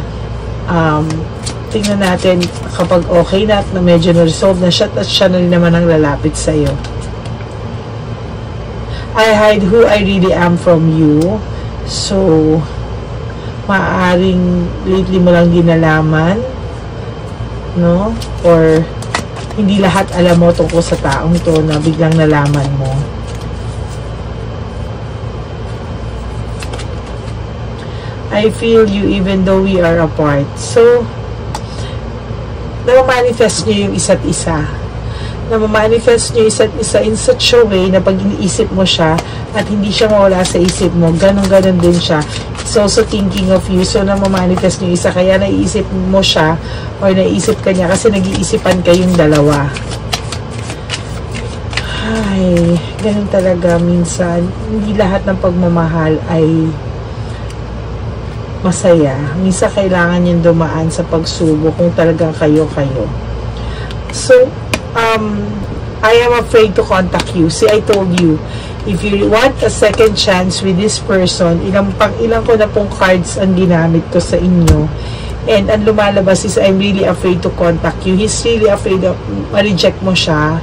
tingnan natin kapag okay na at na medyo na-resolve na siya, at siya na rin naman ang lalapit sa'yo. I hide who I really am from you. So, maaaring lately mo lang dinalaman, no? Or, hindi lahat alam mo tungkol sa taong to na biglang nalaman mo. I feel you even though we are apart. So, namamanifest nyo yung isa't isa. Namamanifest nyo yung isa't isa in such a way na pag iniisip mo siya at hindi siya mawala sa isip mo, ganun-ganun din siya. It's also thinking of you. So, namamanifest nyo yung isa. Kaya naiisip mo siya or naiisip ka niya kasi nag-iisipan kayong dalawa. Ay, ganun talaga minsan. Hindi lahat ng pagmamahal ay masaya. Minsan kailangan yung dumaan sa pagsubok kung talagang kayo-kayo. So, I am afraid to contact you. See, I told you, if you want a second chance with this person, ilang ko na pong cards ang ginamit ko sa inyo. And ang lumalabas is, I'm really afraid to contact you. He's really afraid of ma-reject mo siya.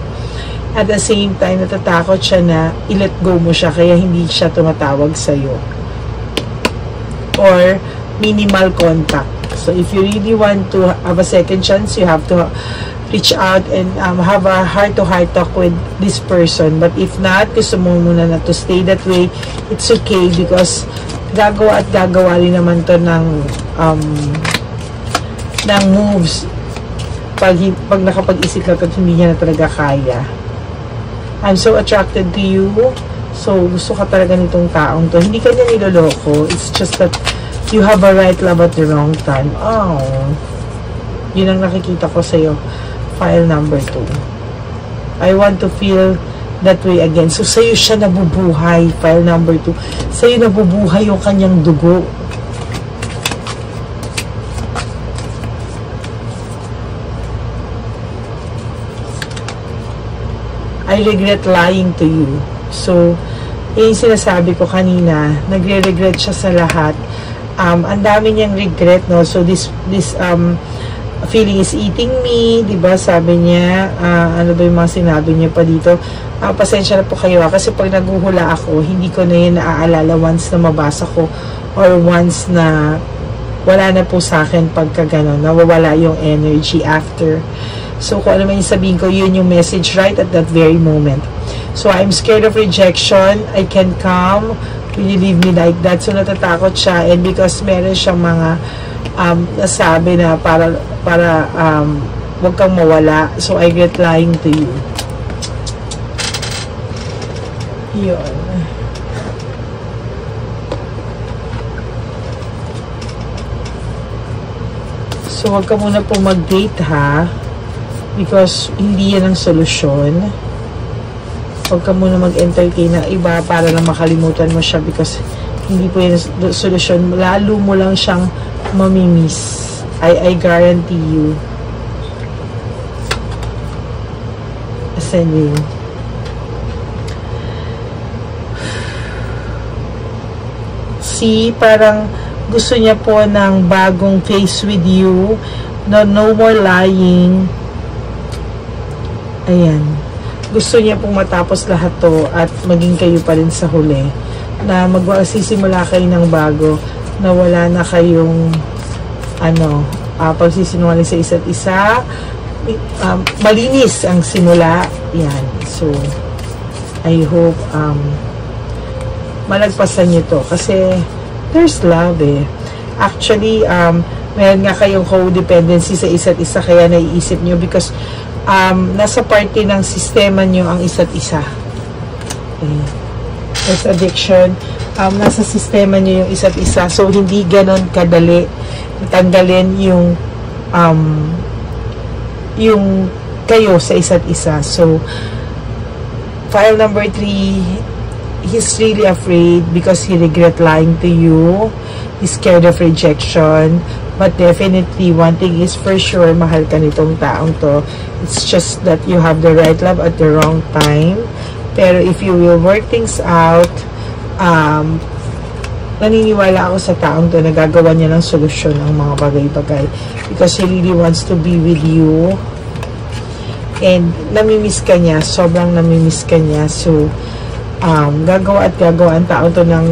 At the same time, natatakot siya na i-let go mo siya, kaya hindi siya tumatawag sa'yo. Or minimal contact. So, if you really want to have a second chance, you have to reach out and have a heart-to-heart talk with this person. But if not, gusto mo muna na to stay that way, it's okay, because gagawa at gagawa rin naman to ng moves pag nakapag-isip ka hindi niya na talaga kaya. I'm so attracted to you. So, gusto ka talaga nitong taong to. Hindi ka niya niloloko. It's just that you have a right love at the wrong time. Oh. Yun ang nakikita ko sa'yo. File number 2. I want to feel that way again. So, sa'yo siya nabubuhay. File number 2. Sa'yo nabubuhay yung kanyang dugo. I regret lying to you. So, yung sinasabi ko kanina, nagre-regret siya sa lahat. Ang dami niyang regret, no? So, this feeling is eating me, diba? Sabi niya, ano ba yung mga sinabi niya pa dito? Pasensya na po kayo, kasi pag naguhula ako, hindi ko na yun naaalala once na mabasa ko, or once na wala na po sa akin pagka gano'n, nawawala yung energy after. So, kung ano man yung sabihin ko, yun yung message right at that very moment. So, I'm scared of rejection. I can't come. Will you leave me like that? So, natatakot siya. And because meron siyang mga nasabi na para wag kang mawala. So, I regret lying to you. Yun. So, wag ka muna po mag-date, ha? Because hindi yan ang solusyon. Huwag ka muna mag-entertain ng iba para lang makalimutan mo siya, because hindi po yan solusyon. Lalo mo lang siyang mamimiss. I guarantee you. Ascending. See, parang gusto niya po ng bagong face with you. No more lying. Ayan. Gusto niya pong matapos lahat to at maging kayo pa rin sa huli. Na magsisimula kayo ng bago. Na wala na kayong pagsisinungaling sa isa't isa. Malinis ang simula. Yan. So, I hope malagpasan niyo to. Kasi, there's love eh. Actually, meron nga kayong codependency sa isa't isa, kaya naiisip niyo, because nasa party ng sistema nyo ang isa't isa. Okay. There's addiction. Nasa sistema nyo yung isa't isa. So, hindi ganon kadali tanggalin yung kayo sa isa't isa. So, file number 3, he's really afraid because he regret lying to you. He's scared of rejection. But definitely, one thing is for sure, mahal ka nitong taong to. It's just that you have the right love at the wrong time. Pero if you will work things out, naniniwala ako sa taong to, nagagawa niya ng solusyon ang mga bagay-bagay. Because he really wants to be with you. And namimiss ka niya, sobrang namimiss ka niya. So, gagawa at gagawa ang taong to ng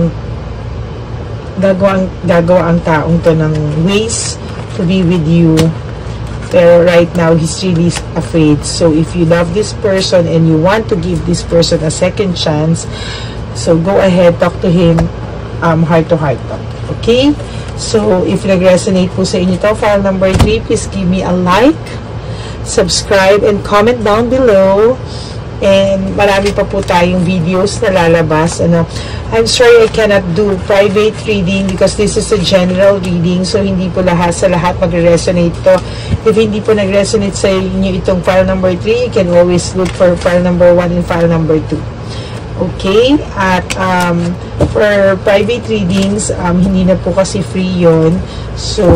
gagawa ang taong to ng ways to be with you. Pero right now, he's really afraid. So, if you love this person and you want to give this person a second chance, so go ahead, talk to him, heart-to-heart talk. Okay? So, if nag-resonate po sa inyo to, file number 3, please give me a like, subscribe, and comment down below. And marami pa po tayong videos na lalabas. I'm sorry I cannot do private reading because this is a general reading. So, hindi po sa lahat mag-resonate to. If hindi po nag-resonate sa inyo itong file number 3, you can always look for file number 1 and file number 2. Okay? At for private readings, hindi na po kasi free yon. So,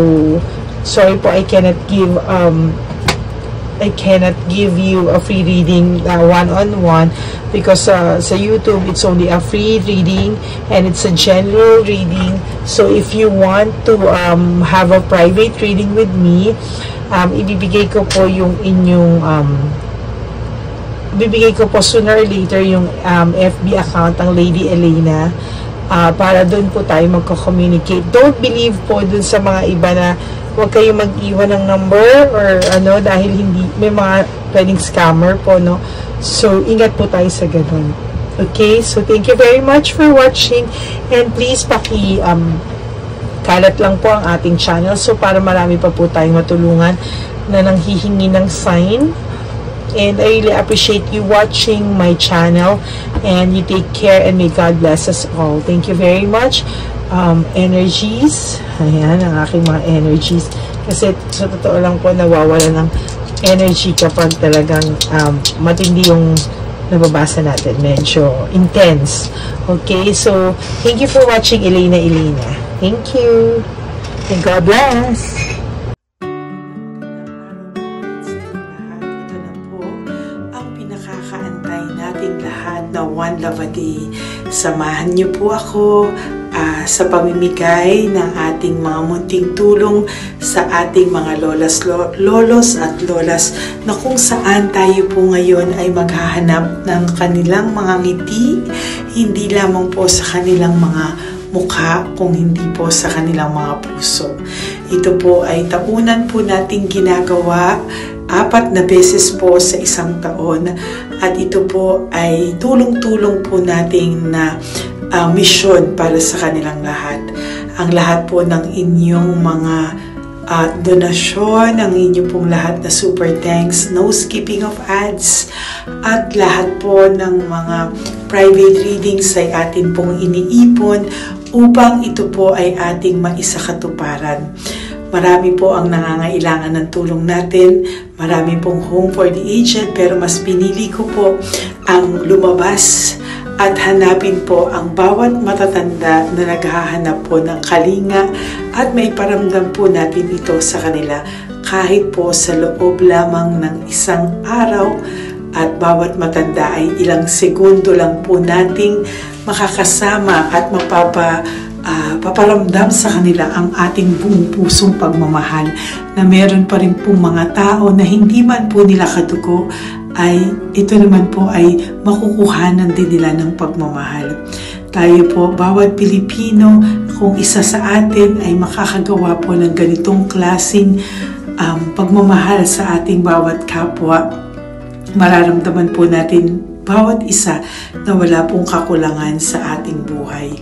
sorry po, I cannot give you a free reading one-on-one because sa YouTube, it's only a free reading and it's a general reading. So, if you want to have a private reading with me, ibibigay ko po yung inyong bibigay ko po sooner or later yung FB account ng Lady Elena para doon po tayo magko-communicate. Don't believe po doon sa mga iba na huwag kayo mag-iwan ng number or ano dahil hindi may mga pwedeng scammer po, no? So, ingat po tayo sa ganun. Okay? So, thank you very much for watching and please kalat lang po ang ating channel so para marami pa po tayong matulungan na nanghihingi ng sign. And I really appreciate you watching my channel and you take care and may God bless us all. Thank you very much. Energies. Ayan, ang aking mga energies. Kasi sa totoo lang po, nawawala ng energy kapag talagang matindi yung nababasa natin. Medyo intense. Okay, so thank you for watching Elena. Thank you. And God bless. One Love a Day. Samahan niyo po ako sa pamimigay ng ating mga munting tulong sa ating mga lolos at lolas na kung saan tayo po ngayon ay maghahanap ng kanilang mga ngiti, hindi lamang po sa kanilang mga mukha, kung hindi po sa kanilang mga puso. Ito po ay taunan po nating ginagawa 4 na beses po sa isang taon at ito po ay tulong-tulong po nating na misyon para sa kanilang lahat. Ang lahat po ng inyong mga donasyon, ang inyong pong lahat na super thanks, no skipping of ads, at lahat po ng mga private readings ay atin pong iniipon upang ito po ay ating maisakatuparan. Marami po ang nangangailangan ng tulong natin. Marami pong home for the aged, pero mas pinili ko po ang lumabas at hanapin po ang bawat matatanda na naghahanap po ng kalinga at may paramdam po natin ito sa kanila kahit po sa loob lamang ng isang araw at bawat matanda ay ilang segundo lang po nating makakasama at paparamdam sa kanila ang ating buong pusong pagmamahal na meron pa rin po mga tao na hindi man po nila kadugo ay ito naman po ay makukuhanan din nila ng pagmamahal. Tayo po, bawat Pilipino, kung isa sa atin ay makakagawa po ng ganitong klaseng pagmamahal sa ating bawat kapwa, mararamdaman po natin bawat isa na wala pong kakulangan sa ating buhay.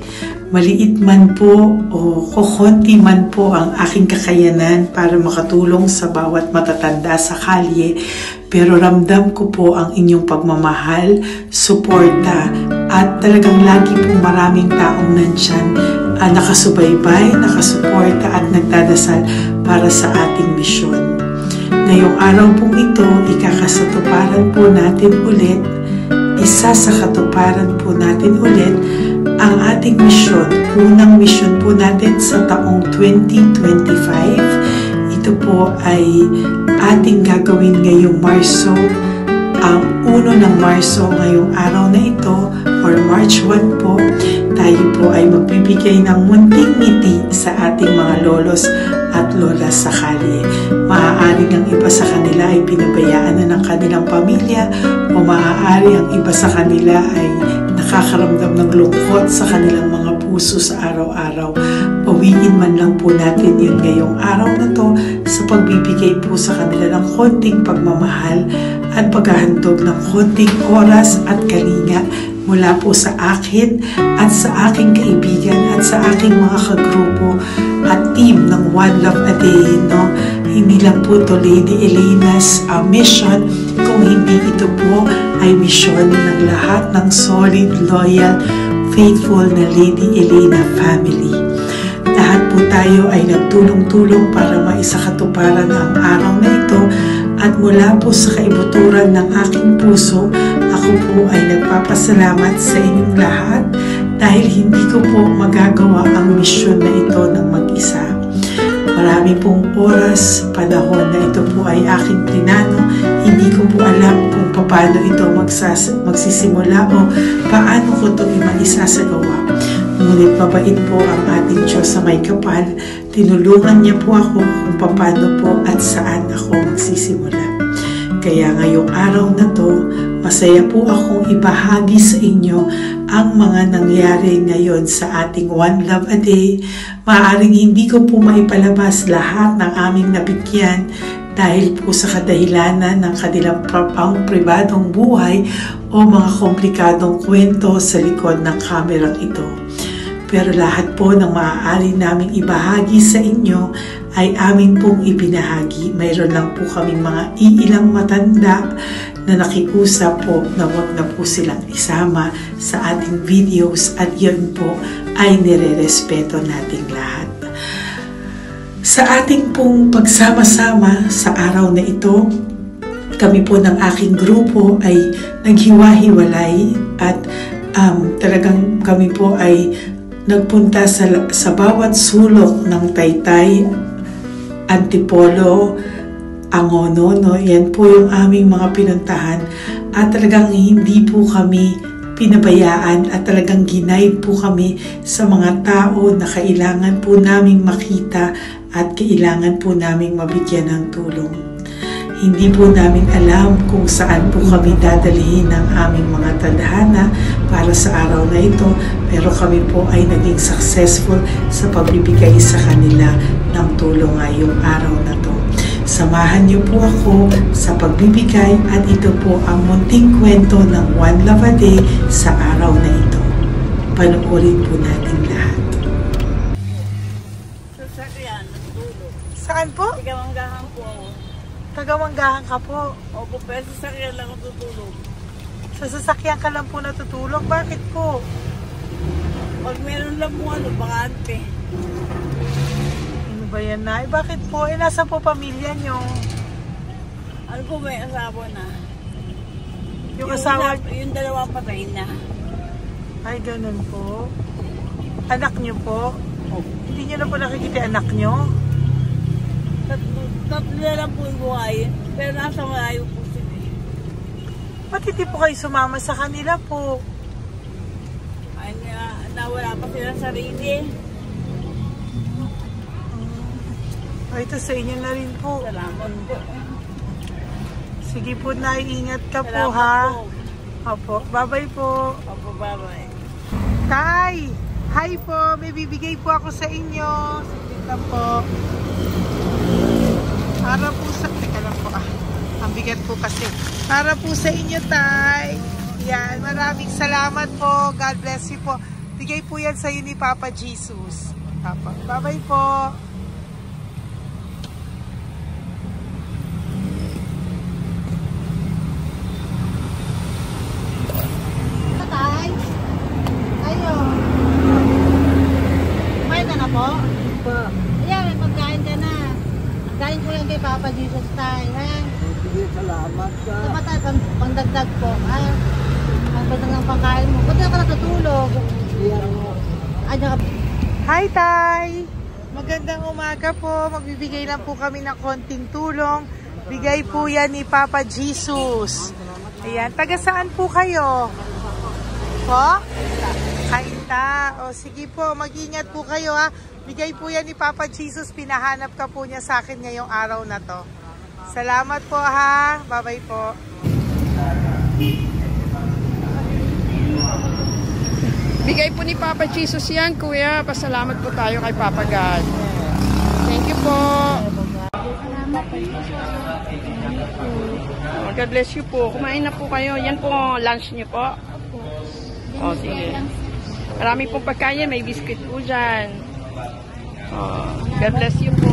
Maliit man po o kokonti man po ang aking kakayanan para makatulong sa bawat matatanda sa kalye, pero ramdam ko po ang inyong pagmamahal, suporta, at talagang lagi po maraming taong nandyan nakasubaybay, nakasuporta at nagdadasal para sa ating misyon. Ngayong araw pong ito, ikakasatuparan po natin ulit, isa sa katuparan po natin ulit, ang ating misyon, unang misyon po natin sa taong 2025. Ito po ay ating gagawin ngayong Marso, ang 1 ng Marso ngayong araw na ito, or March 1 po, tayo po ay magbibigay ng munting ngiti sa ating mga lolos at lolas sa kalye. Maaari ang iba sa kanila ay pinabayaan na ng kanilang pamilya o maaari ang iba sa kanila ay nakakaramdam ng lungkot sa kanilang mga puso sa araw-araw. Pawiin man lang po natin yun ngayong araw na to sa pagbibigay po sa kanila ng konting pagmamahal at paghahandog ng konting oras at kalinga mula po sa akin at sa aking kaibigan at sa aking mga kagrupo at team ng One Love a Day. No? Hindi lang po to Lady Elena's mission, kung hindi ito po ay mission ng lahat ng solid, loyal, faithful na Lady Elena family. Lahat po tayo ay nagtulong-tulong para maisakatuparan ang araw na ito at mula po sa kaibuturan ng aking puso, ako ako po ay nagpapasalamat sa inyong lahat dahil hindi ko po magagawa ang misyon na ito ng mag-isa. Marami pong oras, panahon na ito po ay aking plinano. Hindi ko po alam kung paano ito magsisimula o paano ko ito maisasagawa. Ngunit mabait po ang ating Diyos sa may kapal. Tinulungan niya po ako kung paano po at saan ako magsisimula. Kaya ngayong araw na to, masaya po akong ibahagi sa inyo ang mga nangyari ngayon sa ating One Love a Day. Maaaring hindi ko po maipalabas lahat ng aming nabigyan dahil po sa kadahilanan ng kanilang pribadong buhay o mga komplikadong kwento sa likod ng kamerang ito. Pero lahat po ng maaari naming ibahagi sa inyo ay amin pong ibinahagi. Mayroon lang po kaming mga iilang matanda na nakiusap po na wag na po silang isama sa ating videos at yun po ay nire-respeto nating lahat. Sa ating pong pagsama-sama sa araw na ito, kami po ng aking grupo ay naghiwa-hiwalay at talagang kami po ay nagpunta sa bawat sulok ng Taytay, Antipolo, Angono, no? Yan po yung aming mga pinuntahan at talagang hindi po kami pinabayaan at talagang ginaid po kami sa mga tao na kailangan po naming makita at kailangan po naming mabigyan ng tulong. Hindi po namin alam kung saan po kami dadalhin ng aming mga tadhana para sa araw na ito, pero kami po ay naging successful sa pagbibigay sa kanila ng tulong ngayong araw na to. Samahan niyo po ako sa pagbibigay at ito po ang munting kwento ng One Love a Day sa araw na ito. Panoorin po natin lahat. Sasakyan, natutulog. Saan po? Tagamanggahan po ako. Tagamanggahan ka po. Opo, pero sasakyan lang ako tutulog. Sa sasakyan ka lang po natutulog? Bakit po? Pag meron lang po bakante. Ano ba yan, Nay? Bakit po? Nasa po pamilya nyo? Ano po, may asawa na. Yung asawa? Yung dalawa patay na. Ay, ganun po. Anak nyo po? Opo. Hindi nyo na po nakikita anak nyo? Tatlo na lang po yung buhay. Pero nasa malayo po sila. Ba't hindi po kayo sumama sa kanila po? Ay, nawala pa sila sa sarili. Ay, ito sa inyo na rin po. Salamat po. Sige po, Nay. Ingat ka po, Salamat ha? po. Opo. Bye-bye po. Opo, bye-bye. Tay! Hi po! May bibigay po ako sa inyo. Saglit lang po. Para po sa... Teka lang po, ang bigat po kasi. Para po sa inyo, Tay. Yan. Maraming salamat po. God bless you po. Bigay po yan sa iyo ni Papa Jesus. Bye-bye po. Tay, ayo. Kumain ka na po? Po. Ayan, may pagkain ka na. Galing ko yan kay Papa Jesus, Tay. Ayan. Sige, salamat ka. Tamatay, pangdagdag po. Ayan. Ang ganda ng pagkain mo. Ba't ka natutulog? Iyan mo. Ayan ka. Hi, Tay! Magandang umaga po. Magbibigay lang po kami ng konting tulong. Bigay po yan ni Papa Jesus. Ayan. Taga saan po kayo? Po? Kainta. O sige po, mag-ingat po kayo, ha. Bigay po yan ni Papa Jesus. Pinahanap ka po niya sa akin ngayong araw na to. Salamat po, ha. Bye-bye po. Bigay po ni Papa Jesus yan, Kuya. Pasalamat po tayo kay Papa God. Thank you po. God bless you po. Kumain na po kayo. Yan po lunch niyo po. O, sige. Marami pong pagkain. May biscuit po dyan. O, God bless you po.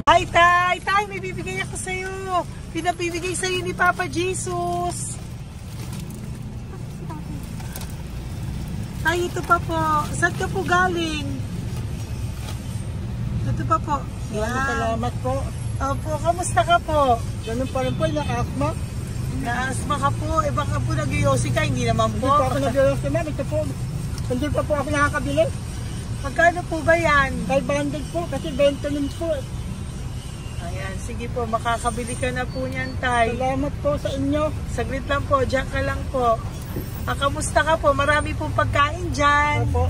Hi, Tay! Tay, may bibigay ako sa'yo. Pinabibigay sa'yo ni Papa Jesus. Tay, ito pa po. Saan ka po galing? Ito pa po. Salamat po. Opo, kamusta ka po? Ganun pa rin po, inaakma. Naasma ka po. Eh baka po nag-yosi ka. Hindi naman po. Hindi po ako nag-yosi, ma'am. Ito po. Hindi pa po ako nakakabili. Magkano po ba yan? 500 po kasi 20 nun po. Ayan, sige po. Makakabili ka na po niyan, Tay. Salamat po sa inyo. Saglit lang po. Diyan ka lang po. Kamusta ka po? Marami pong pagkain dyan. Opo.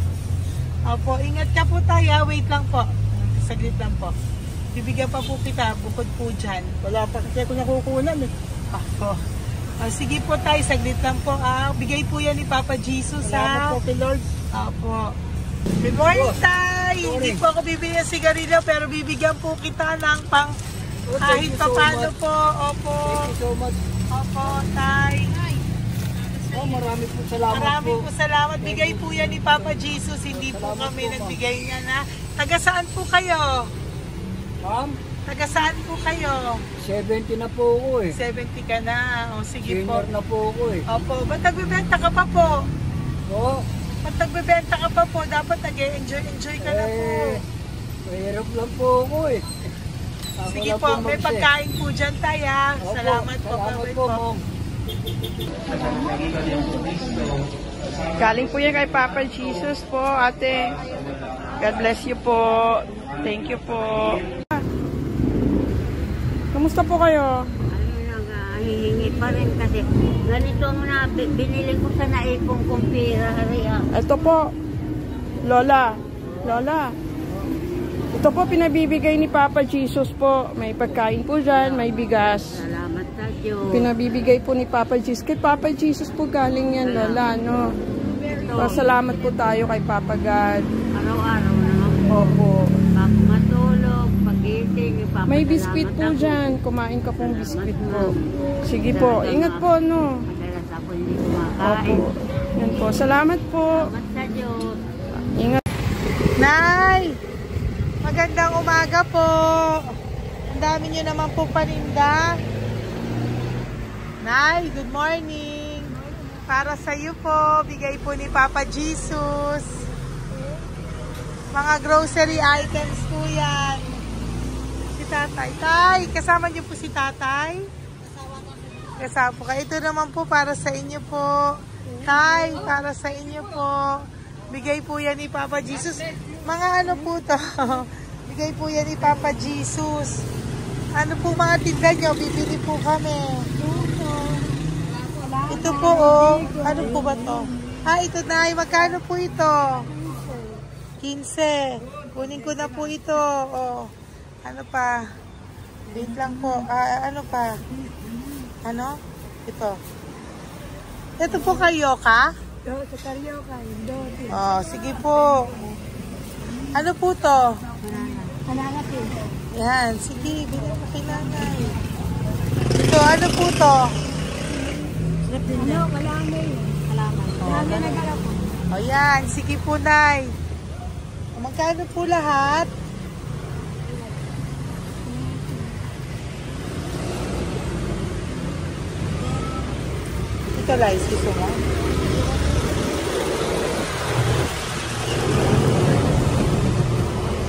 Opo. Ingat ka po, Tay. Wait lang po. Saglit lang po. Bibigyan pa po kita. Bukod po dyan. Wala pa kasi ako nakukunan eh. Opo. Sige po, Tay. Saglit lang po. Bigay po yan ni Papa Jesus. Salamat po kay Lord. Opo. Good morning, Tay! Hindi po ako bibili ng sigarilyo pero bibigyan po kita ng pang kahit pa paano po. Opo. Thank you so much. Opo, Tay. Marami po salamat Marami po. po salamat. Bigay po yan ni Papa Jesus. Hindi po kami nagbigay niya na. Taga saan po kayo? Ma'am, Taga saan po kayo? 70 na po ako eh. 70 ka na. O sige po. Senior na po ako eh. Opo. Ba't nagbibenta ka pa po? Oo. Ba't nagbibenta ka pa po? Dapat nag-enjoy ka na po. Mahirap lang po ako eh. Ako Sige na po, may mag-share. pagkain po dyan tayo. Opo, Salamat po. salamat Bye-bye po, po. ma'am. Galing po yan kay Papa Jesus po, ate. God bless you po. Thank you po. Kamusta po kayo? Hihingi pa rin kasi ganito mo na binili ko sa naipong kong pira. Ito po, Lola. Lola. Ito po pinabibigay ni Papa Jesus po. May pagkain po dyan, may bigas. Salamat sa Diyos. Pinabibigay po ni Papa Jesus. Kay Papa Jesus po galing yan, Lola, no? Salamat po tayo kay Papa God. Araw-araw naman po. Opo. Bago matulog, pagising, ipapasalamat May biskwit po ako. dyan. Kumain ka pong biskwit po. Sige Salamat, po. ma'am. Ingat po, no? Madalas ako hindi kumakain. Opo. Yan po. Salamat po. Salamat sa Diyos. Ingat. Nay! Magandang umaga po. Ang dami nyo naman po paninda. Nay, good morning. Para sa iyo po, bigay po ni Papa Jesus. Mga grocery items po yan. Si Tatay. Tay, kasama niyo po si Tatay? Kasama po kayo. Ito naman po para sa inyo po. Tay, para sa inyo po. Bigay po yan ni Papa Jesus. Mga ano po to? Bigay po yan ni Papa Jesus. Ano po mga tinda nyo? Bibili po kami. Ito po oh. Ano po ba to? Ito na. Magkano po ito? 15. Kunin ko na po ito. Oh. Ano pa? Wait lang po. Ano pa? Ano? Ito. Ito po kayo ka? Sa Carioca, Indote. Oh, sige po. Ano po to? Hananapin. Yan, sige, bilhin mo kay nanay. Ito, ano po to? Ano, wala na yun. Salamat. Marami na dala po. O yan, sige po, Nay. Magkano po lahat? Ito, Lies, gusto mo?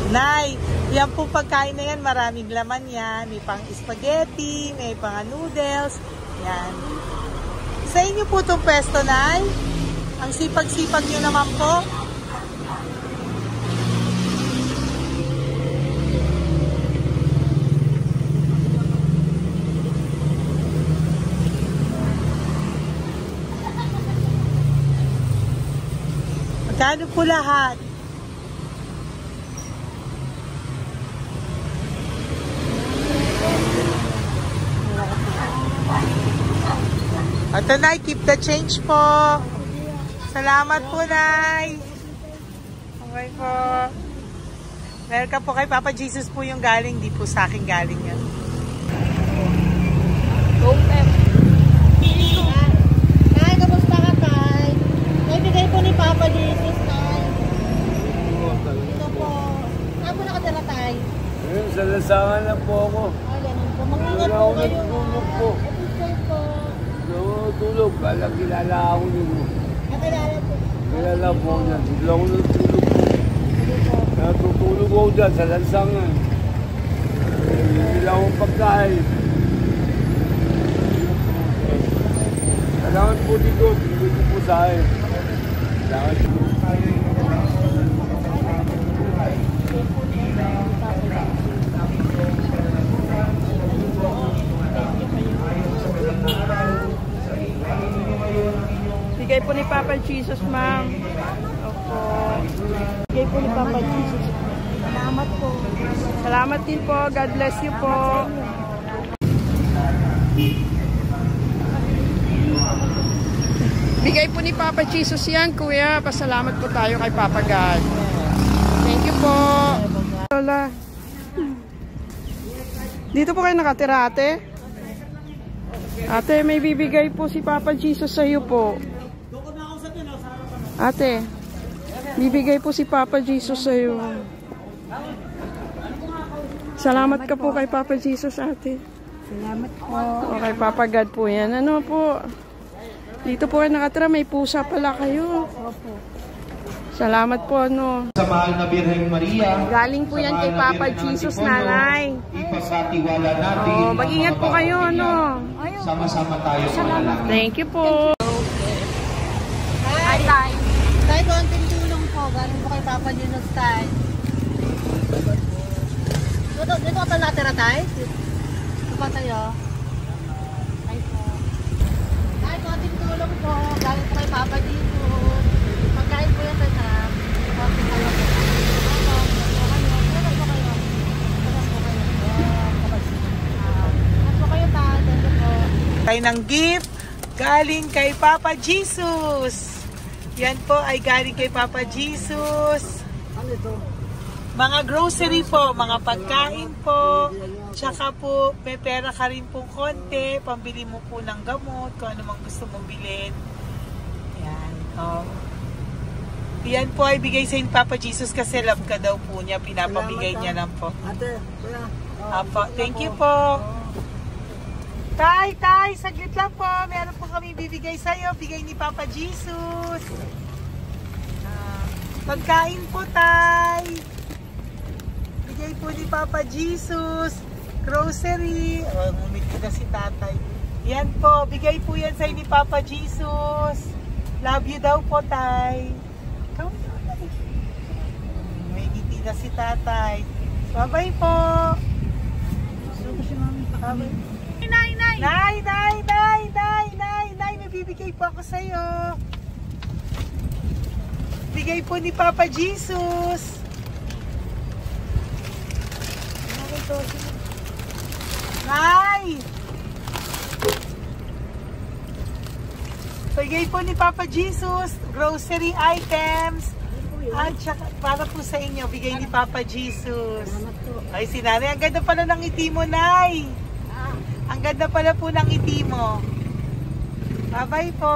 Nay, yan po pagkain na yan, maraming laman yan. May pang spaghetti, may pang noodles. Yan. Sa inyo po itong pwesto, Nay? Ang sipag-sipag nyo naman po. Magkano po lahat? Ito, Nay, keep the change po. Salamat po, Nay. Okay po. Welcome po kay Papa Jesus po yung galing. Di po sa akin galing yan. Tay, kamusta ka, Tay? Naibigay po ni Papa Jesus, Tay. Ito po. Saan po nakatira, Tay? Sa lasangan na po ako. Ganun po. Mag-ingat Wala po ako kayo. natulog po. Ito po. Natulog. Kala kilala ako nyo. Nakilala po. Kilala po niya. Bigla ako natulog po. Natutulog ako dyan sa lansangan. Bigla akong pagkain. Kailangan po dito, binigay ko po sa akin. Kailangan po. Bigay po ni Papa Jesus, ma'am. Opo. Bigay po ni Papa Jesus. Salamat po. Salamat din po. God bless you po. Bigay po ni Papa Jesus yan, kuya. Pasalamat po tayo kay Papa God. Thank you po. Lola. Dito po kayo nakatira, ate? Ate, may bibigay po si Papa Jesus sa iyo po. Ate, bibigay po si Papa Jesus sa iyo. Salamat ka po kay Papa Jesus, ate. Salamat po. O kay Papa God po yan. Ano po? Dito po kayo nakatira, may pusa pala kayo. Opo. Salamat po, ano. Sa mahal na Birheng Maria. Galing po yan kay Papa Jesus, nanay. Ipagkatiwala natin. Oh, mag-ingat po kayo, ano. Sama-sama tayo manalangin. Thank you po. Hi, Tay. Tay, konting tulong po. Galing po kay Papa Dinos, Tay. Dito ka natira, Tay? Dito pa tayo. Ay po. Tay, konting tulong po. Galing po kay Papa Dinos. Pagkain po yan, Tay, na konting tulong po. Tayo ng gift galing kay Papa Jesus. Yan po ay galing kay Papa Jesus. Ano ito? Mga grocery po, mga pagkain po. Tsaka po, may pera ka rin pong konti. Pambili mo po ng gamot, kung ano mang gusto mong bilhin. Yan. Yan po ay bigay sa Papa Jesus kasi love ka daw po niya. Pinapabigay niya lang po. Ate, kuya. Apo, thank you po. Tay, saglit lang po. Meron po kami bibigay sa'yo. Bigay ni Papa Jesus. Pagkain po, Tay. Bigay po ni Papa Jesus. Grocery. Ngumiti na si Tatay. Yan po. Bigay po yan sa'yo ni Papa Jesus. Love you daw po, Tay. May ngiti na si Tatay. Bye-bye po. Bye-bye. Nay, may bibigay po ako sa'yo. Bigay po ni Papa Jesus. Nay! Bigay po ni Papa Jesus, grocery items. At saka, para po sa inyo, bigay ni Papa Jesus. Ay, si Nanay, ang ganda pala ng ngiti mo, Nay. Ang ganda pala po ng ngiti mo. Bye-bye po.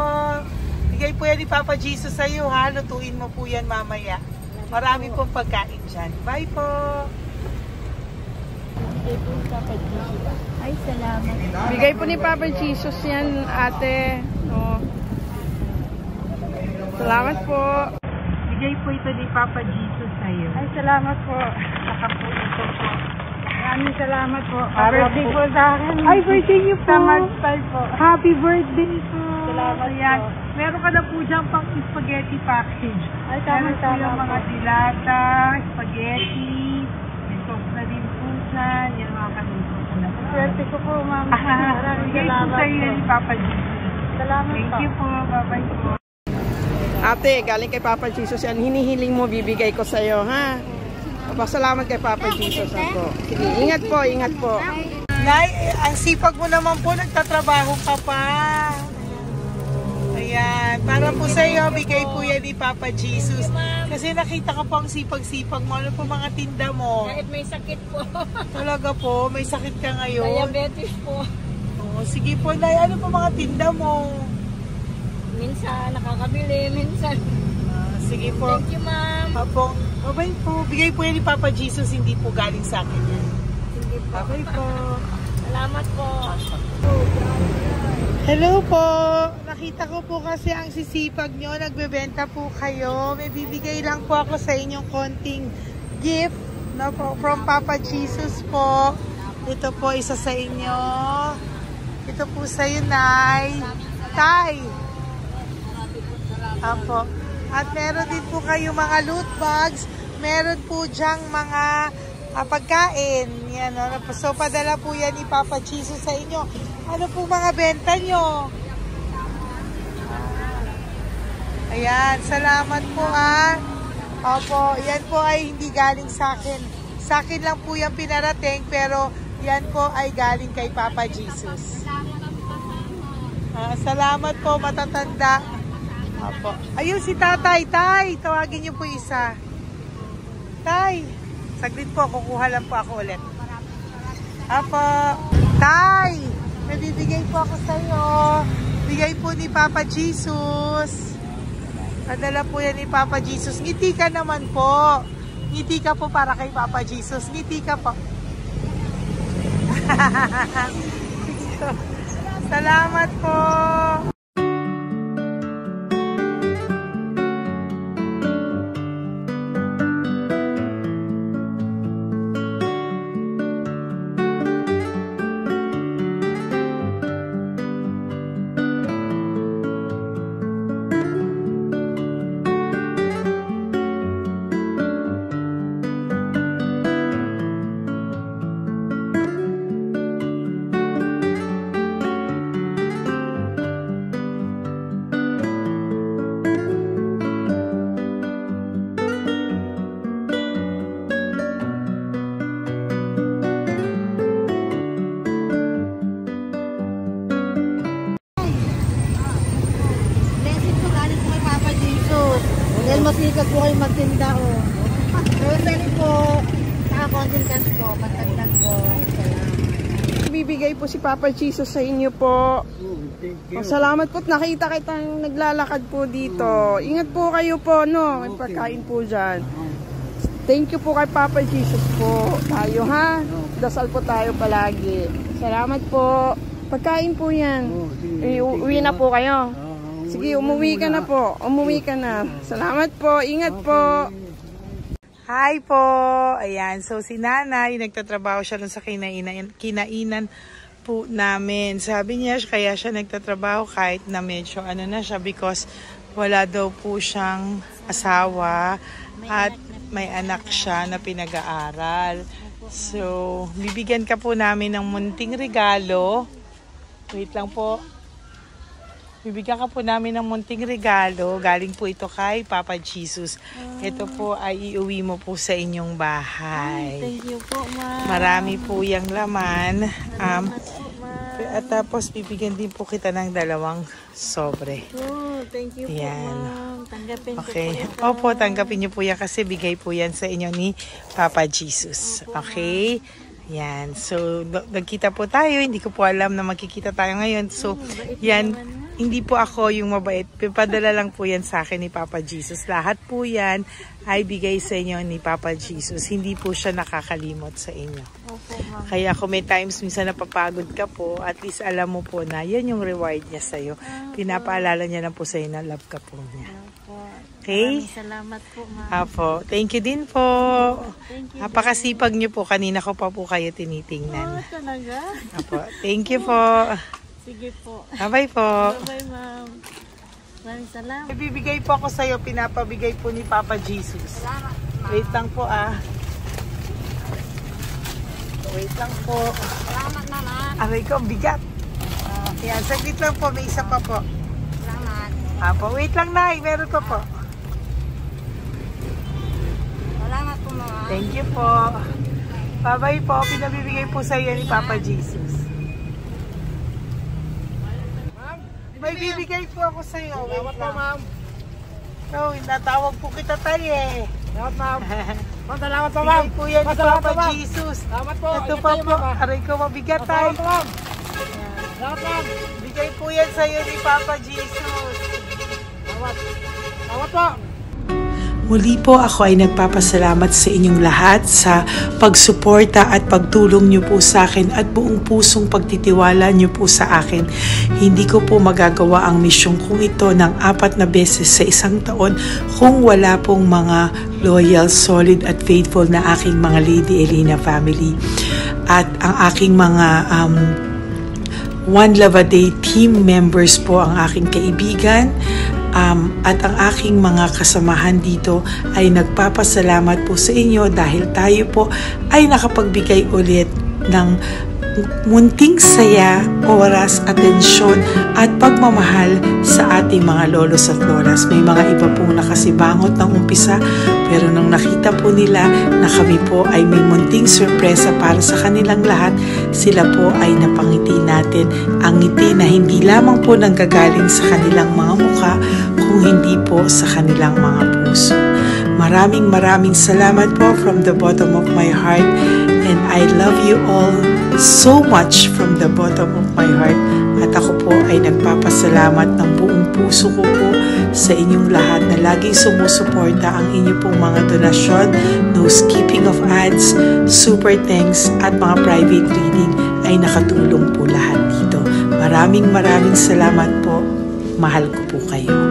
Bigay po yan ni Papa Jesus sa iyo, ha? Lutuin mo po yan mamaya. Marami pong pagkain dyan. Bye po. Ay, salamat. Bigay po ni Papa Jesus yan, ate. No. Salamat po. Bigay po ito ni Papa Jesus sa iyo. Ay, salamat po. Saka po ito po. Maraming salamat po. Birthday po sa akin. Ay, birthday niyo po. Samagpal po. Happy birthday po. Salamat Ayan. po. Meron ka na po dyan pang spaghetti package. Ay, Meron po tama-tama yung mga po. dilata, spaghetti, may sauce na din po dyan. Yan mga kaluto ko na po. Swerte ko po, ma'am. Maraming Bigay po salamat sa iyo po. ni Papa Jesus. Salamat Thank po. you po. Bye-bye po. Ate, galing kay Papa Jesus yan. Hinihiling mo, bibigay ko sa iyo, ha? Pasalamat kay Papa Jesus ako. Sige, ingat po, ingat po. Nay, ang sipag mo naman po, nagtatrabaho ka pa. Ayan, para po sa iyo, bigay po yan ni Papa Jesus. Kasi nakita ko po ang sipag-sipag mo. Ano po mga tinda mo? Kahit may sakit po. Talaga po, may sakit ka ngayon. Diabetes po. Oh, sige po, Nay, ano po mga tinda mo? Minsan nakakabili, minsan. Sige po. Thank you, ma'am. Apo, bye po. Bigay po yan ni Papa Jesus, hindi po galing sa akin yan. Sige po. Bye po. Salamat po. Hello po. Nakita ko po kasi ang sisipag nyo. Nagbebenta po kayo. May bibigay lang po ako sa inyong konting gift, no, po, from Papa Jesus po. Ito po isa sa inyo. Ito po sa iyo, Nay. Tay. Apo. At meron din po kayo mga loot bags. Meron po dyang mga pagkain. Yan, so, padala po yan ni Papa Jesus sa inyo. Ano po mga benta nyo? Ayan, salamat po Opo, yan po ay hindi galing sa akin. Sa akin lang po yan pinarating, pero yan po ay galing kay Papa Jesus. Salamat po, matatanda. Opo. Ayun si Tatay. Tay, tawagin niyo po isa. Tay, saglit po, kukuha lang po ako ulit. Opo. Tay, nabibigay po ako sa iyo. Bigay po ni Papa Jesus. Padala po yan ni Papa Jesus. Ngiti ka naman po. Ngiti ka po para kay Papa Jesus. Ngiti ka po. Salamat po. Masikat po kayo magtinda Rosary po, naka-content cash po, pagtagdag po. Bibigay po si Papa Jesus sa inyo po. Salamat po, nakita kitang naglalakad po dito. Ingat po kayo po, no? May pagkain po dyan. Thank you po kay Papa Jesus po. Tayo ha, dasal po tayo palagi. Salamat po. Pagkain po yan. Uwi na po kayo. Sige, umuwi ka na po. Umuwi ka na. Salamat po. Ingat po. Hi po. Ayan. So, si Nanay, nagtatrabaho siya dun sa kinainan po namin. Sabi niya, kaya siya nagtatrabaho kahit na medyo ano na siya because wala daw po siyang asawa at may anak siya na pinag-aaral. So, bibigyan ka po namin ng munting regalo. Wait lang po. Bibigyan ka po namin ng munting regalo. Galing po ito kay Papa Jesus. Ito po ay iuwi mo po sa inyong bahay. Thank you po, ma'am. Marami po yung laman. At tapos bibigyan din po kita ng 2 sobre. Oh, thank you po, ma'am. Tanggapin ko po ito. Opo, tanggapin niyo po yan kasi bigay po yan sa inyo ni Papa Jesus. Okay? Yan. So, nagkita po tayo. Hindi ko po alam na magkikita tayo ngayon. So, yan. Hindi po ako yung mabait. Padala lang po yan sa akin ni Papa Jesus. Lahat po yan ay bigay sa inyo ni Papa Jesus. Hindi po siya nakakalimot sa inyo. Kaya kung may times minsan napapagod ka po, at least alam mo po na yan yung reward niya sa'yo. Pinapaalala niya na po sa'yo na love ka po niya. Okay? Maraming salamat po, ma'am. Apo. Thank you din po. Napakasipag niyo po. Kanina ko pa po kayo tinitingnan. Talaga? Apo. Thank you po. Sige po. Bye-bye po. Bye-bye, ma'am. Maraming salamat. Ibibigay po ako sa'yo, pinapabigay po ni Papa Jesus. Salamat, ma'am. Wait lang po Wait lang po. Salamat, mama. Aray ko, bigat. Yan, saglit lang po, may isa pa po. Salamat. Apo, wait lang na, meron pa po. Salamat po, mama. Thank you po. Bye-bye po, pinabibigay po sa'yo ni Papa Jesus. May bibigay po ako sa'yo. Salamat po, ma'am. No, natawag po kita tayo eh. Salamat, ma'am. Salamat po, ma'am. Bigay po yan ni Papa Jesus. Salamat po. Ito pa po. Aray ko, mabigat tayo. Salamat, ma'am. Salamat, ma'am. Bigay po yan sa'yo ni Papa Jesus. Salamat. Salamat po. Muli po ako ay nagpapasalamat sa inyong lahat sa pagsuporta at pagtulong niyo po sa akin at buong pusong pagtitiwala niyo po sa akin. Hindi ko po magagawa ang misyong kong ito ng 4 na beses sa isang taon kung wala pong mga loyal, solid at faithful na aking mga Lady Elena family. At ang aking mga One Love a Day team members po ang aking kaibigan. At ang aking mga kasamahan dito ay nagpapasalamat po sa inyo dahil tayo po ay nakapagbigay ulit ng munting saya, oras, atensyon at pagmamahal sa ating mga lolos at lolas. May mga iba pong nakasibangot ng umpisa, pero nang nakita po nila na kami po ay may munting sorpresa para sa kanilang lahat, sila po ay napangiti natin. Ang ngiti na hindi lamang po nanggagaling sa kanilang mga mukha, kung hindi po sa kanilang mga puso. Maraming salamat po from the bottom of my heart, and I love you all so much from the bottom of my heart. At ako po ay nagpapasalamat ng buong puso ko po sa inyong lahat na laging sumusuporta. Ang inyo pong mga donasyon, no skipping of ads, super thanks at mga private reading ay nakatulong po lahat dito. Maraming salamat po. Mahal ko po kayo.